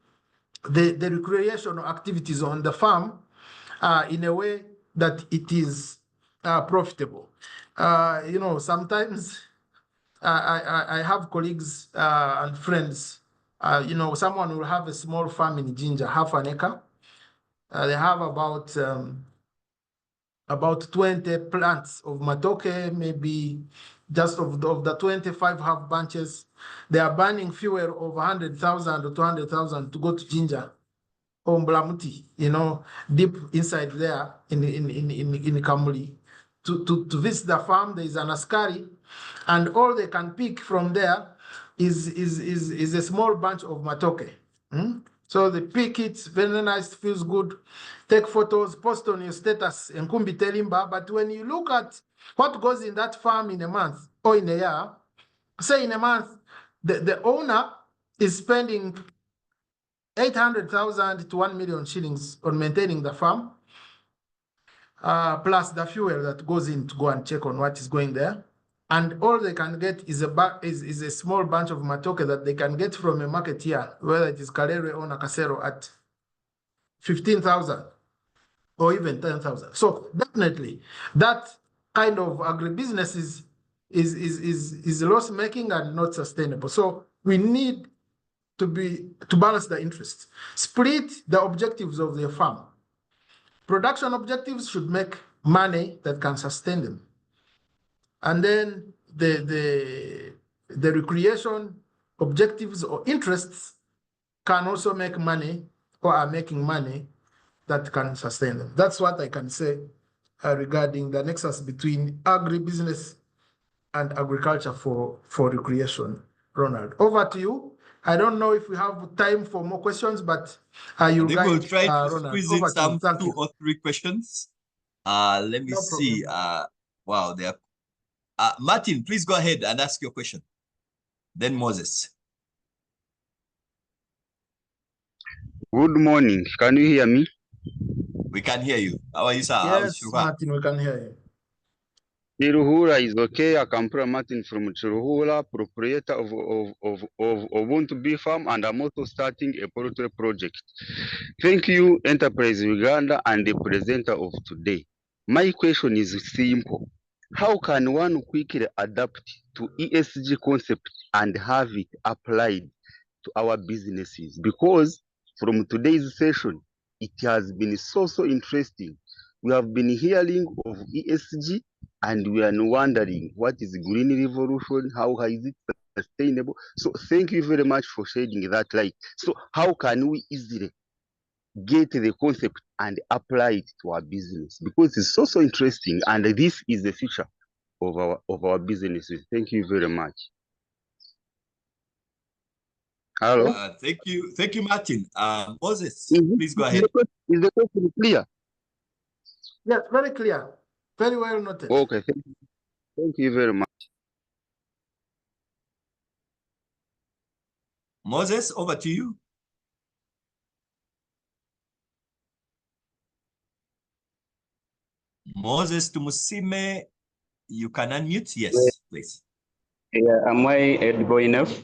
the recreational activities on the farm in a way that it is profitable. Sometimes I have colleagues and friends. Someone will have a small farm in Jinja, half an acre. They have about 20 plants of matoke, maybe just of the 25 have bunches. They are burning fuel of 100,000 or 200,000 to go to Jinja or Mblamuti, deep inside there in Kamuli. To visit the farm, there is an askari, and all they can pick from there is a small bunch of matoke. So they pick it, very nice, feels good. Take photos, post on your status, and Kumbi Telimba. But when you look at what goes in that farm in a month or in a year, say in a month, the owner is spending 800,000 to 1 million shillings on maintaining the farm, plus the fuel that goes in to go and check on what is going there. And all they can get is a small bunch of matoke that they can get from a market here, whether it is Kalere or Nakasero, at 15,000 or even 10,000. So definitely that kind of agribusiness is is loss making and not sustainable. So we need to balance the interests, split the objectives of the farm. Production objectives should make money that can sustain them, and then the recreation objectives or interests can also make money or are making money that can sustain them. That's what I can say regarding the nexus between agribusiness and agriculture for recreation. Ronald, over to you. I don't know if we have time for more questions, but you I think guide we'll try to Ronald. squeeze in Over to you. some Thank 2 you. or 3 questions. Let me No see. Wow, there. Martin, please go ahead and ask your question. Then Moses. Good morning. Can you hear me? We can hear you. How are you, sir? Yes, Martin, we can hear you. Chiruhura is okay. Akampura Martin from Chiruhura, proprietor of Ubuntu Bee Farm, and I'm also starting a poultry project. Thank you, Enterprise Uganda, and the presenter of today. My question is simple. How can one quickly adapt to ESG concept and have it applied to our businesses? Because from today's session, it has been so interesting. We have been hearing of ESG and we are wondering what is green revolution, how is it sustainable? So thank you very much for shedding that light. So how can we easily get the concept and apply it to our business? Because it's so interesting and this is the future of our businesses. Thank you very much. Hello. Thank you, Martin. Moses, please go ahead. Is the question clear? Yes, very clear. Very well noted. Okay, thank you very much. Moses, over to you. Moses Tumusime, you can unmute. Yes, please. Yeah, am I audible enough?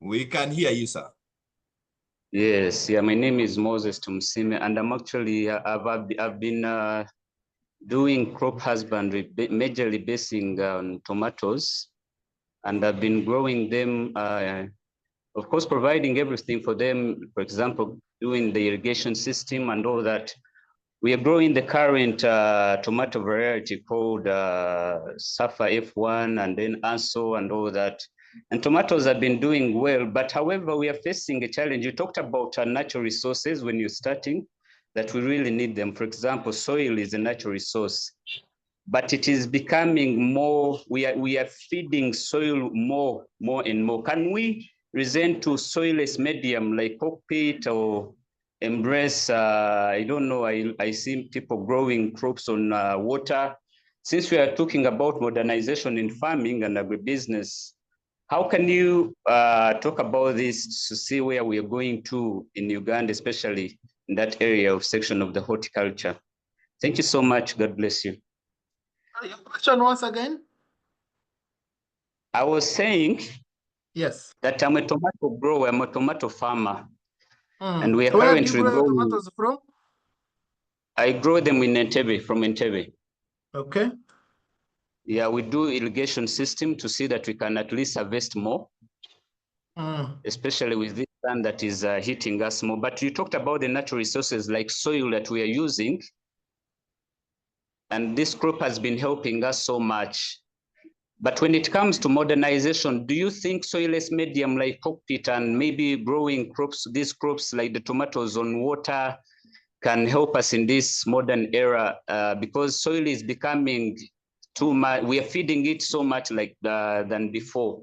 We can hear you, sir. Yes, yeah, my name is Moses Tumusime, and I'm actually, I've been doing crop husbandry, majorly basing on tomatoes, and I've been growing them, of course, providing everything for them, for example, doing the irrigation system and all that. We are growing the current tomato variety called Safa F1 and then Anso and all that. And tomatoes have been doing well, but however, we are facing a challenge. You talked about natural resources when you're starting, that we really need them. For example, soil is a natural resource, but it is becoming more, we are feeding soil more and more. Can we resent to soilless medium like cockpit or embrace, I don't know, I see people growing crops on water. Since we are talking about modernization in farming and agribusiness, how can you talk about this to see where we are going to in Uganda, especially in that area of section of the horticulture? Thank you so much. God bless you. Your question once again? I was saying, yes, that I'm a tomato grower, I'm a tomato farmer. And we are Where currently do you grow your growing. tomatoes from? I grow them in Entebbe, from Entebbe. Okay. Yeah, we do irrigation system to see that we can at least harvest more, especially with this sun that is hitting us more. But you talked about the natural resources like soil that we are using. And this crop has been helping us so much. But when it comes to modernization, do you think soilless medium like cockpit and maybe growing crops, these crops like the tomatoes on water can help us in this modern era? Because soil is becoming too much, we are feeding it so much like than before.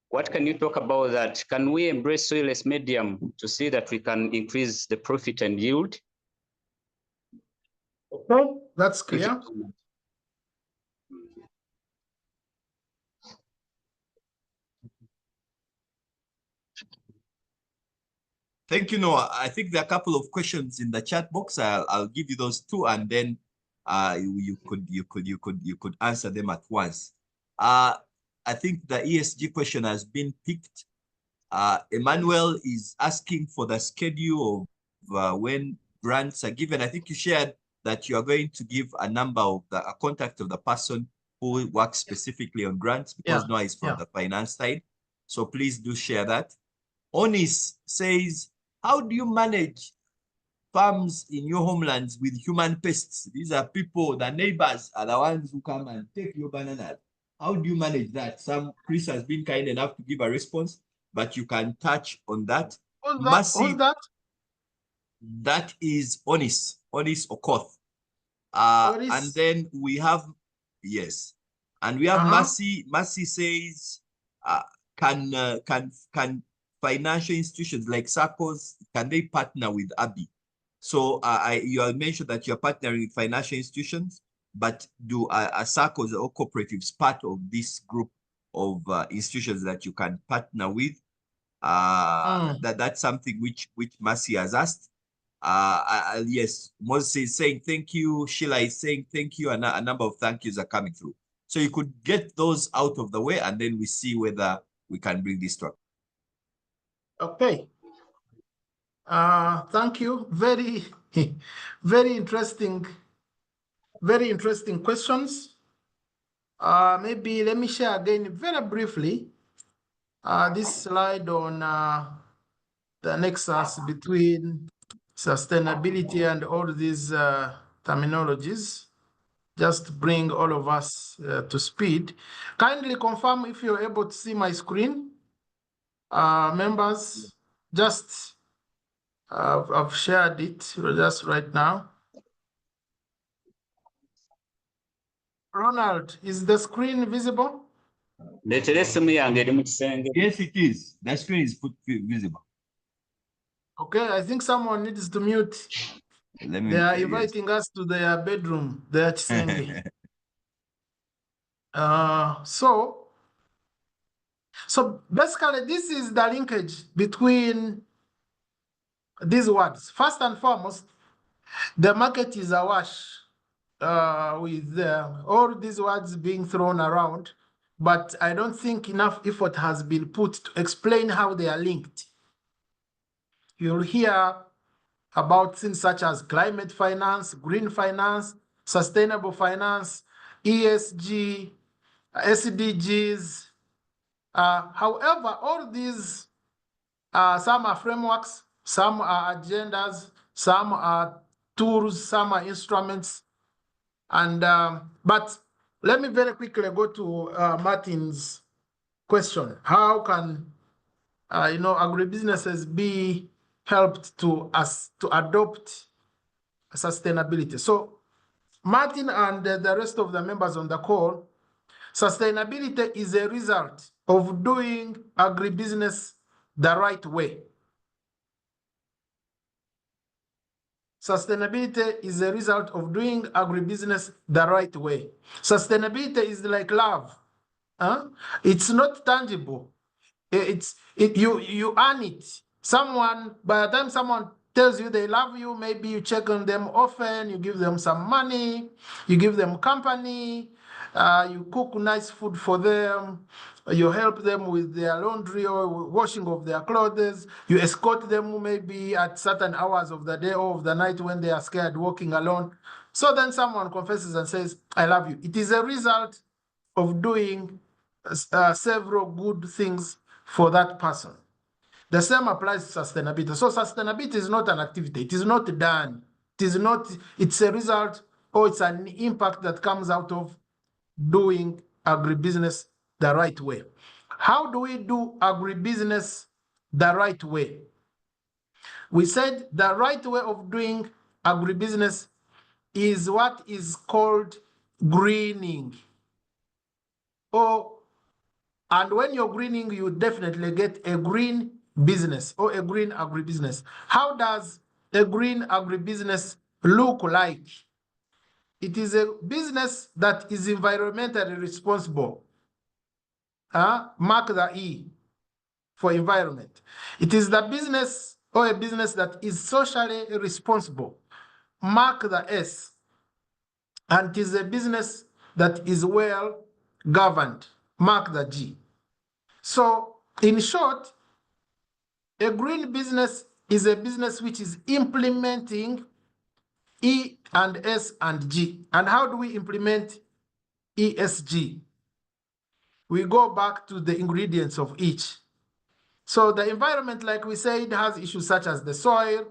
What can you talk about that? Can we embrace soilless medium to see that we can increase the profit and yield? Okay, that's clear. Thank you, Noah. I think there are a couple of questions in the chat box. I'll give you those two, and then you could answer them at once. I think the ESG question has been picked. Emmanuel is asking for the schedule of when grants are given. I think you shared that you are going to give a number of a contact of the person who works specifically on grants, because Yeah, Noah is from yeah. the finance side. So please do share that. Onis says, how do you manage farms in your homelands with human pests? These are people, the neighbors are the ones who come and take your bananas. How do you manage that? Chris has been kind enough to give a response, but you can touch on that. Who's that? Who's that? That is Onis Okoth. Onis? And then we have, yes, and we have Mercy. Mercy says, can financial institutions like SACCOs, can they partner with ABI? So you have mentioned that you're partnering with financial institutions, but do SACCOs or cooperatives part of this group of institutions that you can partner with? That's something which Mercy has asked. Yes, Moses is saying thank you. Sheila is saying thank you, and a number of thank yous are coming through. So you could get those out of the way, and then we see whether we can bring this to. Okay. Thank you. Very, very interesting questions. Maybe let me share again very briefly this slide on the nexus between sustainability and all these terminologies, just to bring all of us to speed. Kindly confirm if you're able to see my screen. Members, just I've shared it just right now. Ronald, is the screen visible? Yes, it is. The screen is visible. Okay, I think someone needs to mute. They are inviting us to their bedroom, their Chisenge. So basically, this is the linkage between these words. First and foremost, the market is awash with all these words being thrown around, but I don't think enough effort has been put to explain how they are linked. You'll hear about things such as climate finance, green finance, sustainable finance, ESG, SDGs. However, all these, some are frameworks, some are agendas, some are tools, some are instruments. And but let me very quickly go to Martin's question. How can agribusinesses be helped to adopt sustainability? So Martin and the rest of the members on the call, sustainability is a result of doing agribusiness the right way. Sustainability is a result of doing agribusiness the right way. Sustainability is like love. It's not tangible. You earn it. By the time someone tells you they love you, maybe you check on them often, you give them some money, you give them company, you cook nice food for them, you help them with their laundry or washing of their clothes, you escort them maybe at certain hours of the day or of the night when they are scared walking alone. So then someone confesses and says, I love you. It is a result of doing several good things for that person. The same applies to sustainability. So sustainability is not an activity. It is not done. It's a result, or it's an impact that comes out of doing agribusiness the right way. How do we do agribusiness the right way? We said the right way of doing agribusiness is what is called greening. And when you're greening, you definitely get a green business or a green agribusiness. How does a green agribusiness look like? It is a business that is environmentally responsible. Mark the E for environment. It is the business or a business that is socially responsible. Mark the S. And it is a business that is well governed. Mark the G. So, in short, a green business is a business which is implementing E and S and G. And how do we implement ESG. We go back to the ingredients of each. So the environment, like we said, has issues such as the soil,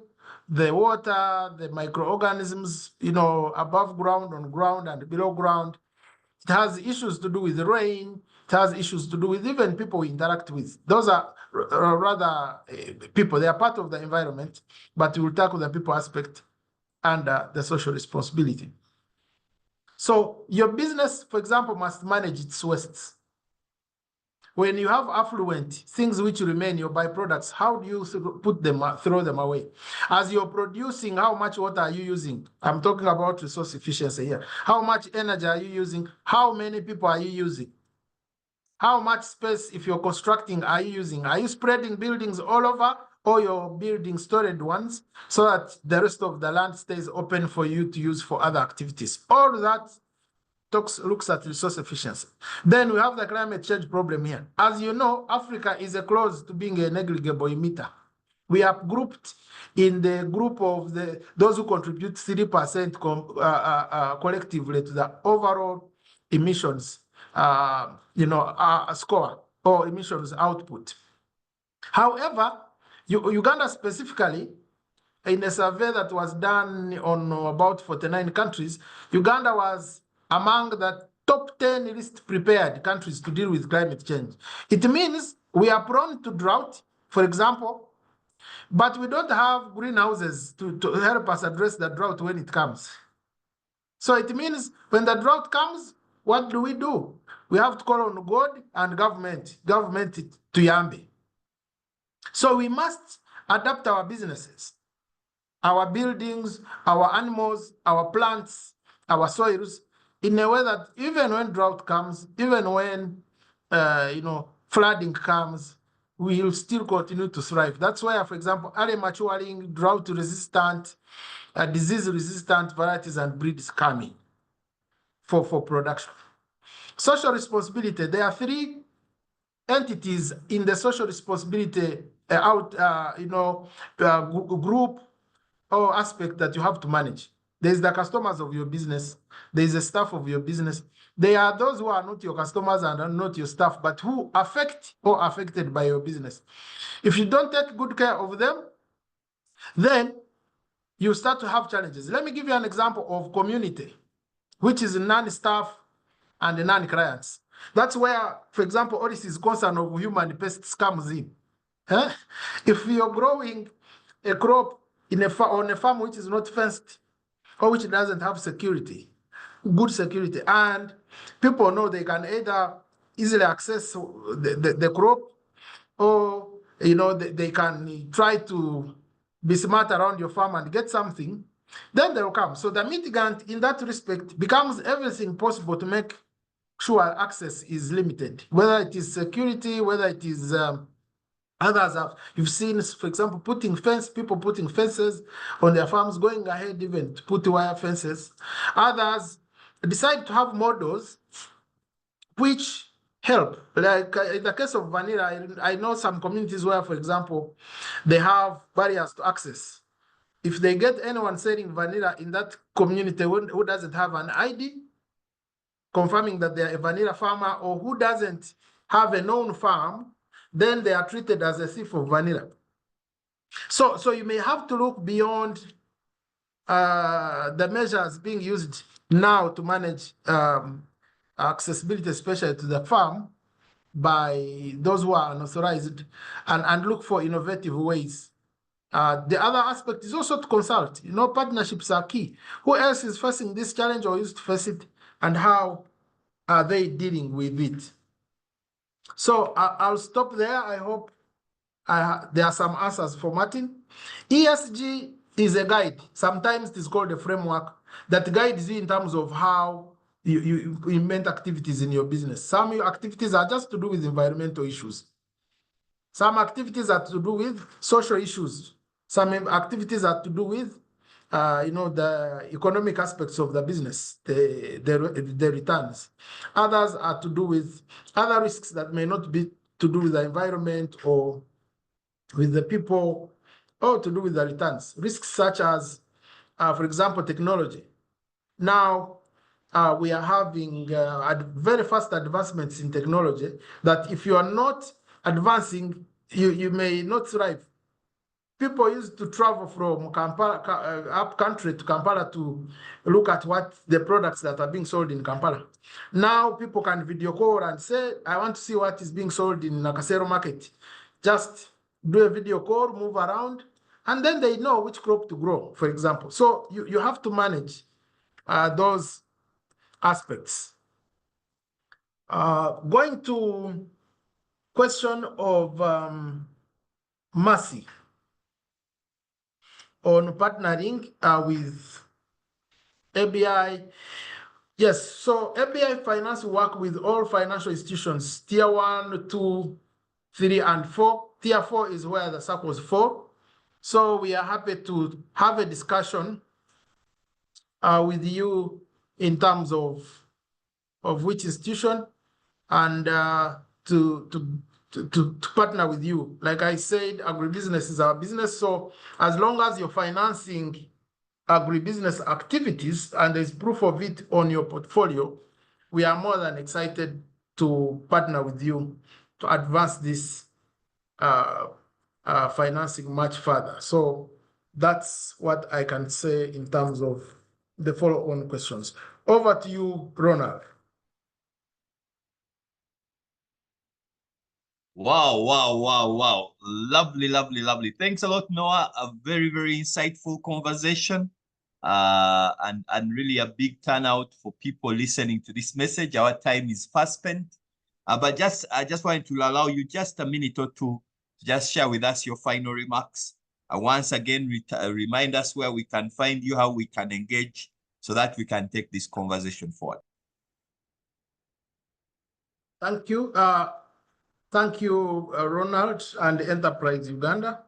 the water, the microorganisms, above ground, on ground, and below ground. It has issues to do with the rain. It has issues to do with even people we interact with. Those are rather people. They are part of the environment, but we will tackle the people aspect and the social responsibility. So your business, for example, must manage its wastes. When you have affluent things which remain, your byproducts, how do you throw them away? As you're producing, how much water are you using? I'm talking about resource efficiency here. How much energy are you using? How many people are you using? How much space, if you're constructing, are you using? Are you spreading buildings all over, or you're building storage ones so that the rest of the land stays open for you to use for other activities? All that looks at resource efficiency. Then we have the climate change problem here. As you know, Africa is close to being a negligible emitter. We are grouped in the group of those who contribute 3% collectively to the overall emissions, score or emissions output. However, Uganda specifically, in a survey that was done on about 49 countries, Uganda was among the top 10 least prepared countries to deal with climate change. It means we are prone to drought, for example, but we don't have greenhouses to help us address the drought when it comes. So it means when the drought comes, what do? We have to call on God and government to Yambi. So we must adapt our businesses, our buildings, our animals, our plants, our soils, in a way that even when drought comes, even when flooding comes, we will still continue to thrive. That's why, for example, early maturing, drought-resistant, disease-resistant varieties and breeds coming for production. Social responsibility. There are three entities in the social responsibility group or aspect that you have to manage. There's the customers of your business. There's the staff of your business. They are those who are not your customers and are not your staff, but who affect or are affected by your business. If you don't take good care of them, then you start to have challenges. Let me give you an example of community, which is non-staff and non-clients. That's where, for example, all this is concern of human pests comes in. If you're growing a crop on a farm which is not fenced or which doesn't have good security, and people know they can either easily access the crop, or they can try to be smart around your farm and get something, then they will come. So the mitigant in that respect becomes everything possible to make sure access is limited, whether it is security, whether it is others you've seen, for example, people putting fences on their farms, going ahead even to put wire fences. Others decide to have models which help. Like in the case of vanilla, I know some communities where, for example, they have barriers to access. If they get anyone selling vanilla in that community who doesn't have an ID, confirming that they're a vanilla farmer, or who doesn't have a known farm, then they are treated as a thief of vanilla. So you may have to look beyond the measures being used now to manage accessibility, especially to the farm, by those who are unauthorized, and look for innovative ways. The other aspect is also to consult. Partnerships are key. Who else is facing this challenge or used to face it, and how are they dealing with it? So I'll stop there. I hope there are some answers for Martin. ESG is a guide. Sometimes it is called a framework that guides you in terms of how you implement activities in your business. Some activities are just to do with environmental issues. Some activities are to do with social issues. Some activities are to do with the economic aspects of the business, the returns. Others are to do with other risks that may not be to do with the environment or with the people, or to do with the returns. Risks such as, for example, technology. Now, we are having very fast advancements in technology that if you are not advancing, you may not thrive. People used to travel from Kampala, up country to Kampala to look at what the products that are being sold in Kampala. Now people can video call and say, I want to see what is being sold in Nakasero market. Just do a video call, move around, and then they know which crop to grow, for example. So you have to manage those aspects. Going to question of Mercy on partnering with ABI. Yes, so ABI Finance work with all financial institutions, tier 1, 2, 3, and 4. Tier 4 is where the circles fall. So we are happy to have a discussion with you in terms of which institution and to partner with you. Like I said, agribusiness is our business. So as long as you're financing agribusiness activities and there's proof of it on your portfolio, we are more than excited to partner with you to advance this financing much further. So that's what I can say in terms of the follow-on questions. Over to you, Ronald. Wow, wow, wow, wow. Lovely, lovely, lovely. Thanks a lot, Noah. A very, very insightful conversation. And really a big turnout for people listening to this message. Our time is fast spent. But I just wanted to allow you just a minute or two to just share with us your final remarks. Once again, remind us where we can find you, how we can engage so that we can take this conversation forward. Thank you. Thank you, Ronald and Enterprise Uganda,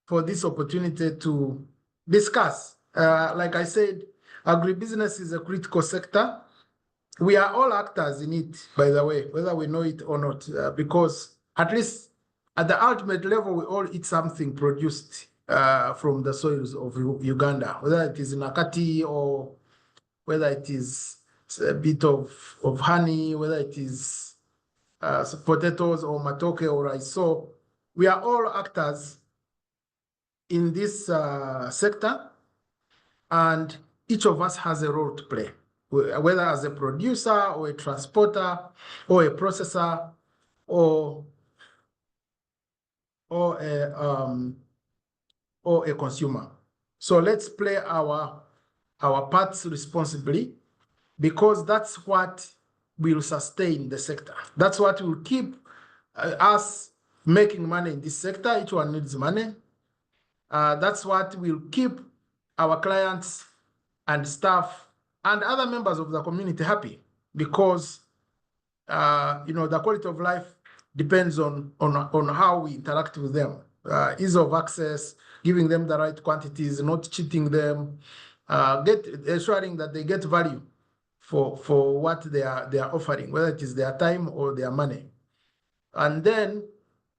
for this opportunity to discuss. Like I said, agribusiness is a critical sector. We are all actors in it, by the way, whether we know it or not, because at least at the ultimate level, we all eat something produced from the soils of Uganda, whether it is Nakati or whether it is a bit of honey, whether it is potatoes or matoke or rice. So we are all actors in this sector, and each of us has a role to play, whether as a producer or a transporter or a processor or a consumer. So let's play our parts responsibly, because that's what will sustain the sector. That's what will keep us making money in this sector. Each one needs money. That's what will keep our clients and staff and other members of the community happy, because the quality of life depends on how we interact with them. Ease of access, giving them the right quantities, not cheating them, ensuring that they get value for what they are offering, whether it is their time or their money. And then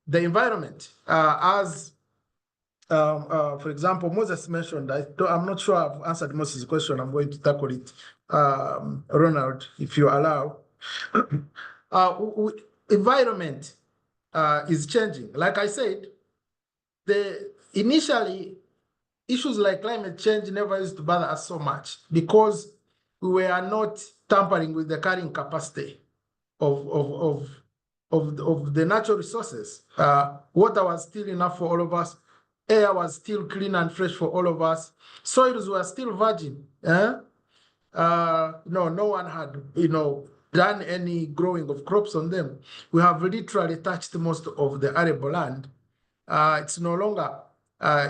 the environment, as for example, Moses mentioned, I'm not sure I've answered Moses' question. I'm going to tackle it, Ronald, if you allow. Environment is changing. Like I said, initially, issues like climate change never used to bother us so much because we were not tampering with the carrying capacity of the natural resources. Water was still enough for all of us. Air was still clean and fresh for all of us. Soils were still virgin. No one had, done any growing of crops on them. We have literally touched most of the arable land. It's no longer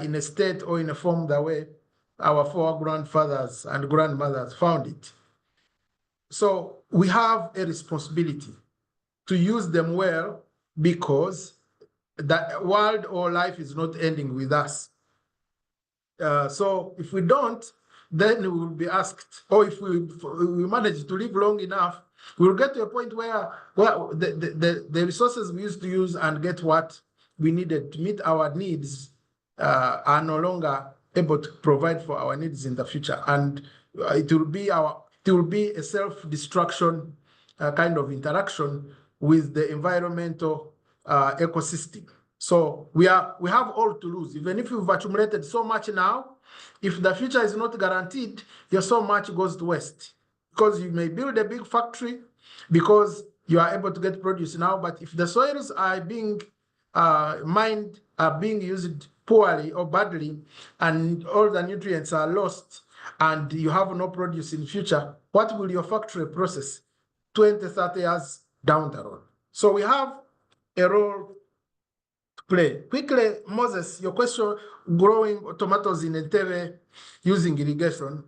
in a state or in a form the way our foregrandfathers and grandmothers found it. So we have a responsibility to use them well, because the world or life is not ending with us. So if we don't, then we will be asked, or if we manage to live long enough, we'll get to a point where the resources we used to use and get what we needed to meet our needs are no longer able to provide for our needs in the future. And it will be it will be a self-destruction kind of interaction with the environmental ecosystem. So we have all to lose. Even if you've accumulated so much now, if the future is not guaranteed, your so much goes to waste. Because you may build a big factory because you are able to get produce now, but if the soils are being mined, are being used poorly or badly, and all the nutrients are lost, and you have no produce in future, what will your factory process 20, 30 years down the road? So we have a role to play. Quickly, Moses, your question, growing tomatoes in Entebbe using irrigation.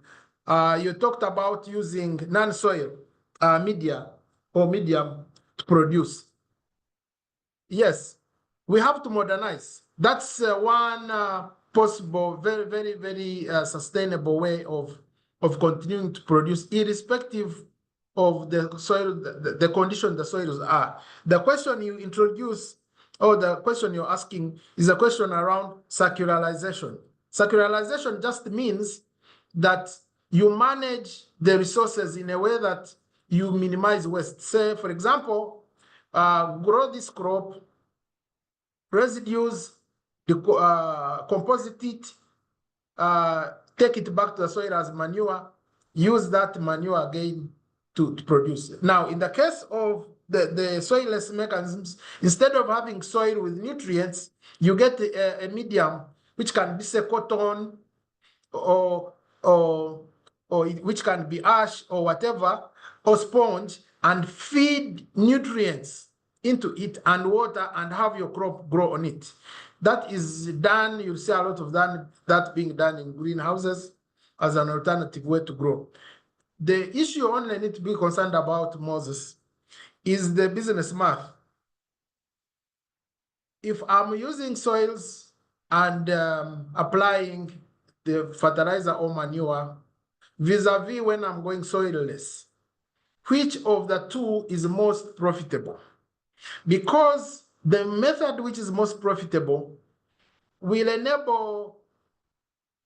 You talked about using non-soil media or medium to produce. Yes, we have to modernize. That's one possible, very, very, very sustainable way of continuing to produce, irrespective of the soil, the condition the soils are. The question you introduce, or the question you're asking, is a question around circularization. Circularization just means that you manage the resources in a way that you minimize waste. Say, for example, grow this crop, residues, composite it, take it back to the soil as manure, use that manure again to produce. Now, in the case of the soilless mechanisms, instead of having soil with nutrients, you get a medium which can be, say, cotton or which can be ash or whatever, or sponge, and feed nutrients into it and water and have your crop grow on it. That is done, you'll see a lot of that being done in greenhouses as an alternative way to grow. The issue you only need to be concerned about, Moses, is the business math. If I'm using soils and applying the fertilizer or manure vis-a-vis when I'm going soilless, which of the two is most profitable? Because the method which is most profitable will enable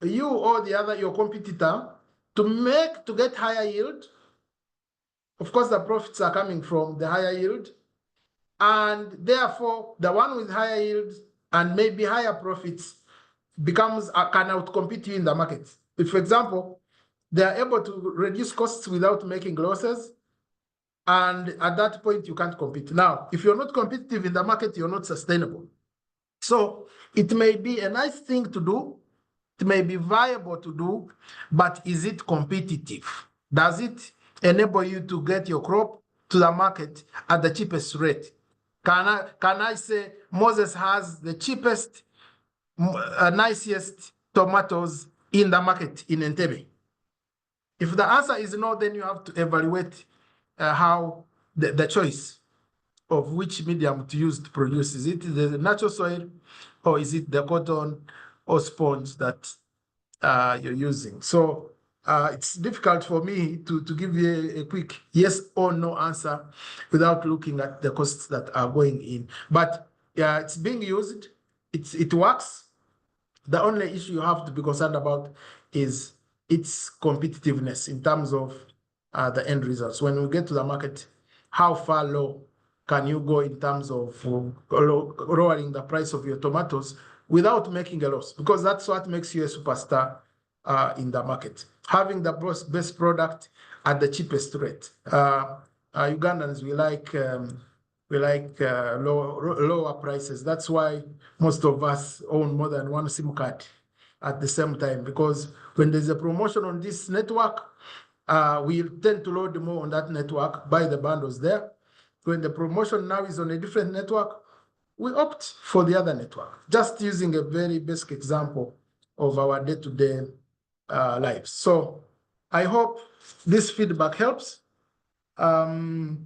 you or your competitor to get higher yield. Of course, the profits are coming from the higher yield, and therefore the one with higher yield and maybe higher profits can outcompete you in the market. If, for example, they are able to reduce costs without making losses, and at that point you can't compete. Now, if you're not competitive in the market, you're not sustainable. So it may be a nice thing to do, it may be viable to do, but is it competitive? Does it enable you to get your crop to the market at the cheapest rate? Can I say Moses has the cheapest, nicest tomatoes in the market in Entebbe? If the answer is no, then you have to evaluate how the choice of which medium to use to produce. Is it the natural soil, or is it the cotton or sponge that you're using? So it's difficult for me to give you a quick yes or no answer without looking at the costs that are going in. But yeah, it's being used, it works. The only issue you have to be concerned about is its competitiveness in terms of the end results. When we get to the market, how far low can you go in terms of lowering the price of your tomatoes without making a loss? Because that's what makes you a superstar in the market. Having the best product at the cheapest rate. Ugandans, we like lower prices. That's why most of us own more than one SIM card at the same time, because when there's a promotion on this network, we tend to load more on that network, buy the bundles there. When the promotion now is on a different network, we opt for the other network. Just using a very basic example of our day-to-day lives. So I hope this feedback helps. Like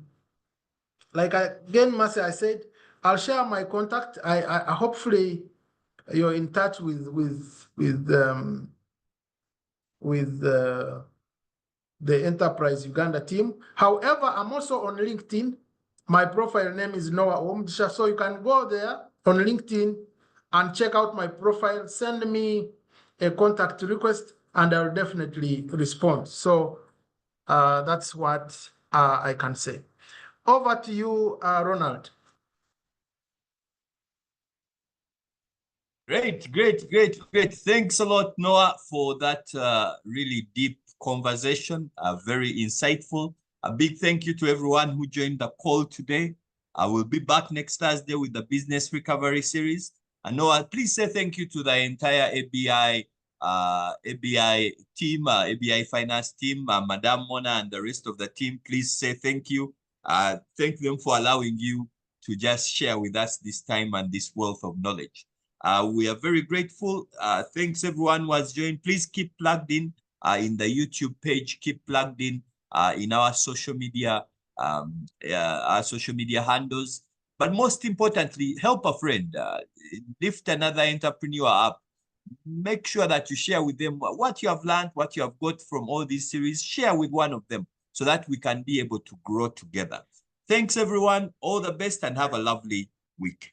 Mercy, I said, I'll share my contact. I hopefully you're in touch with the Enterprise Uganda team. However, I'm also on LinkedIn. My profile name is Noah Owomugisha, so you can go there on LinkedIn and check out my profile. Send me a contact request, and I'll definitely respond. So That's what I can say. Over to you, Ronald. Great. Thanks a lot, Noah, for that really deep conversation, very insightful. A big thank you to everyone who joined the call today. I will be back next Thursday with the Business Recovery Series. And Noah, please say thank you to the entire ABI team, ABI Finance team, Madam Mona and the rest of the team. Please say thank you. Thank them for allowing you to just share with us this time and this wealth of knowledge. We are very grateful. Thanks everyone who has joined. Please keep plugged in the YouTube page. Keep plugged in our social media handles. But most importantly, help a friend. Lift another entrepreneur up. Make sure that you share with them what you have learned, what you have got from all these series. Share with one of them so that we can be able to grow together. Thanks everyone. All the best and have a lovely week.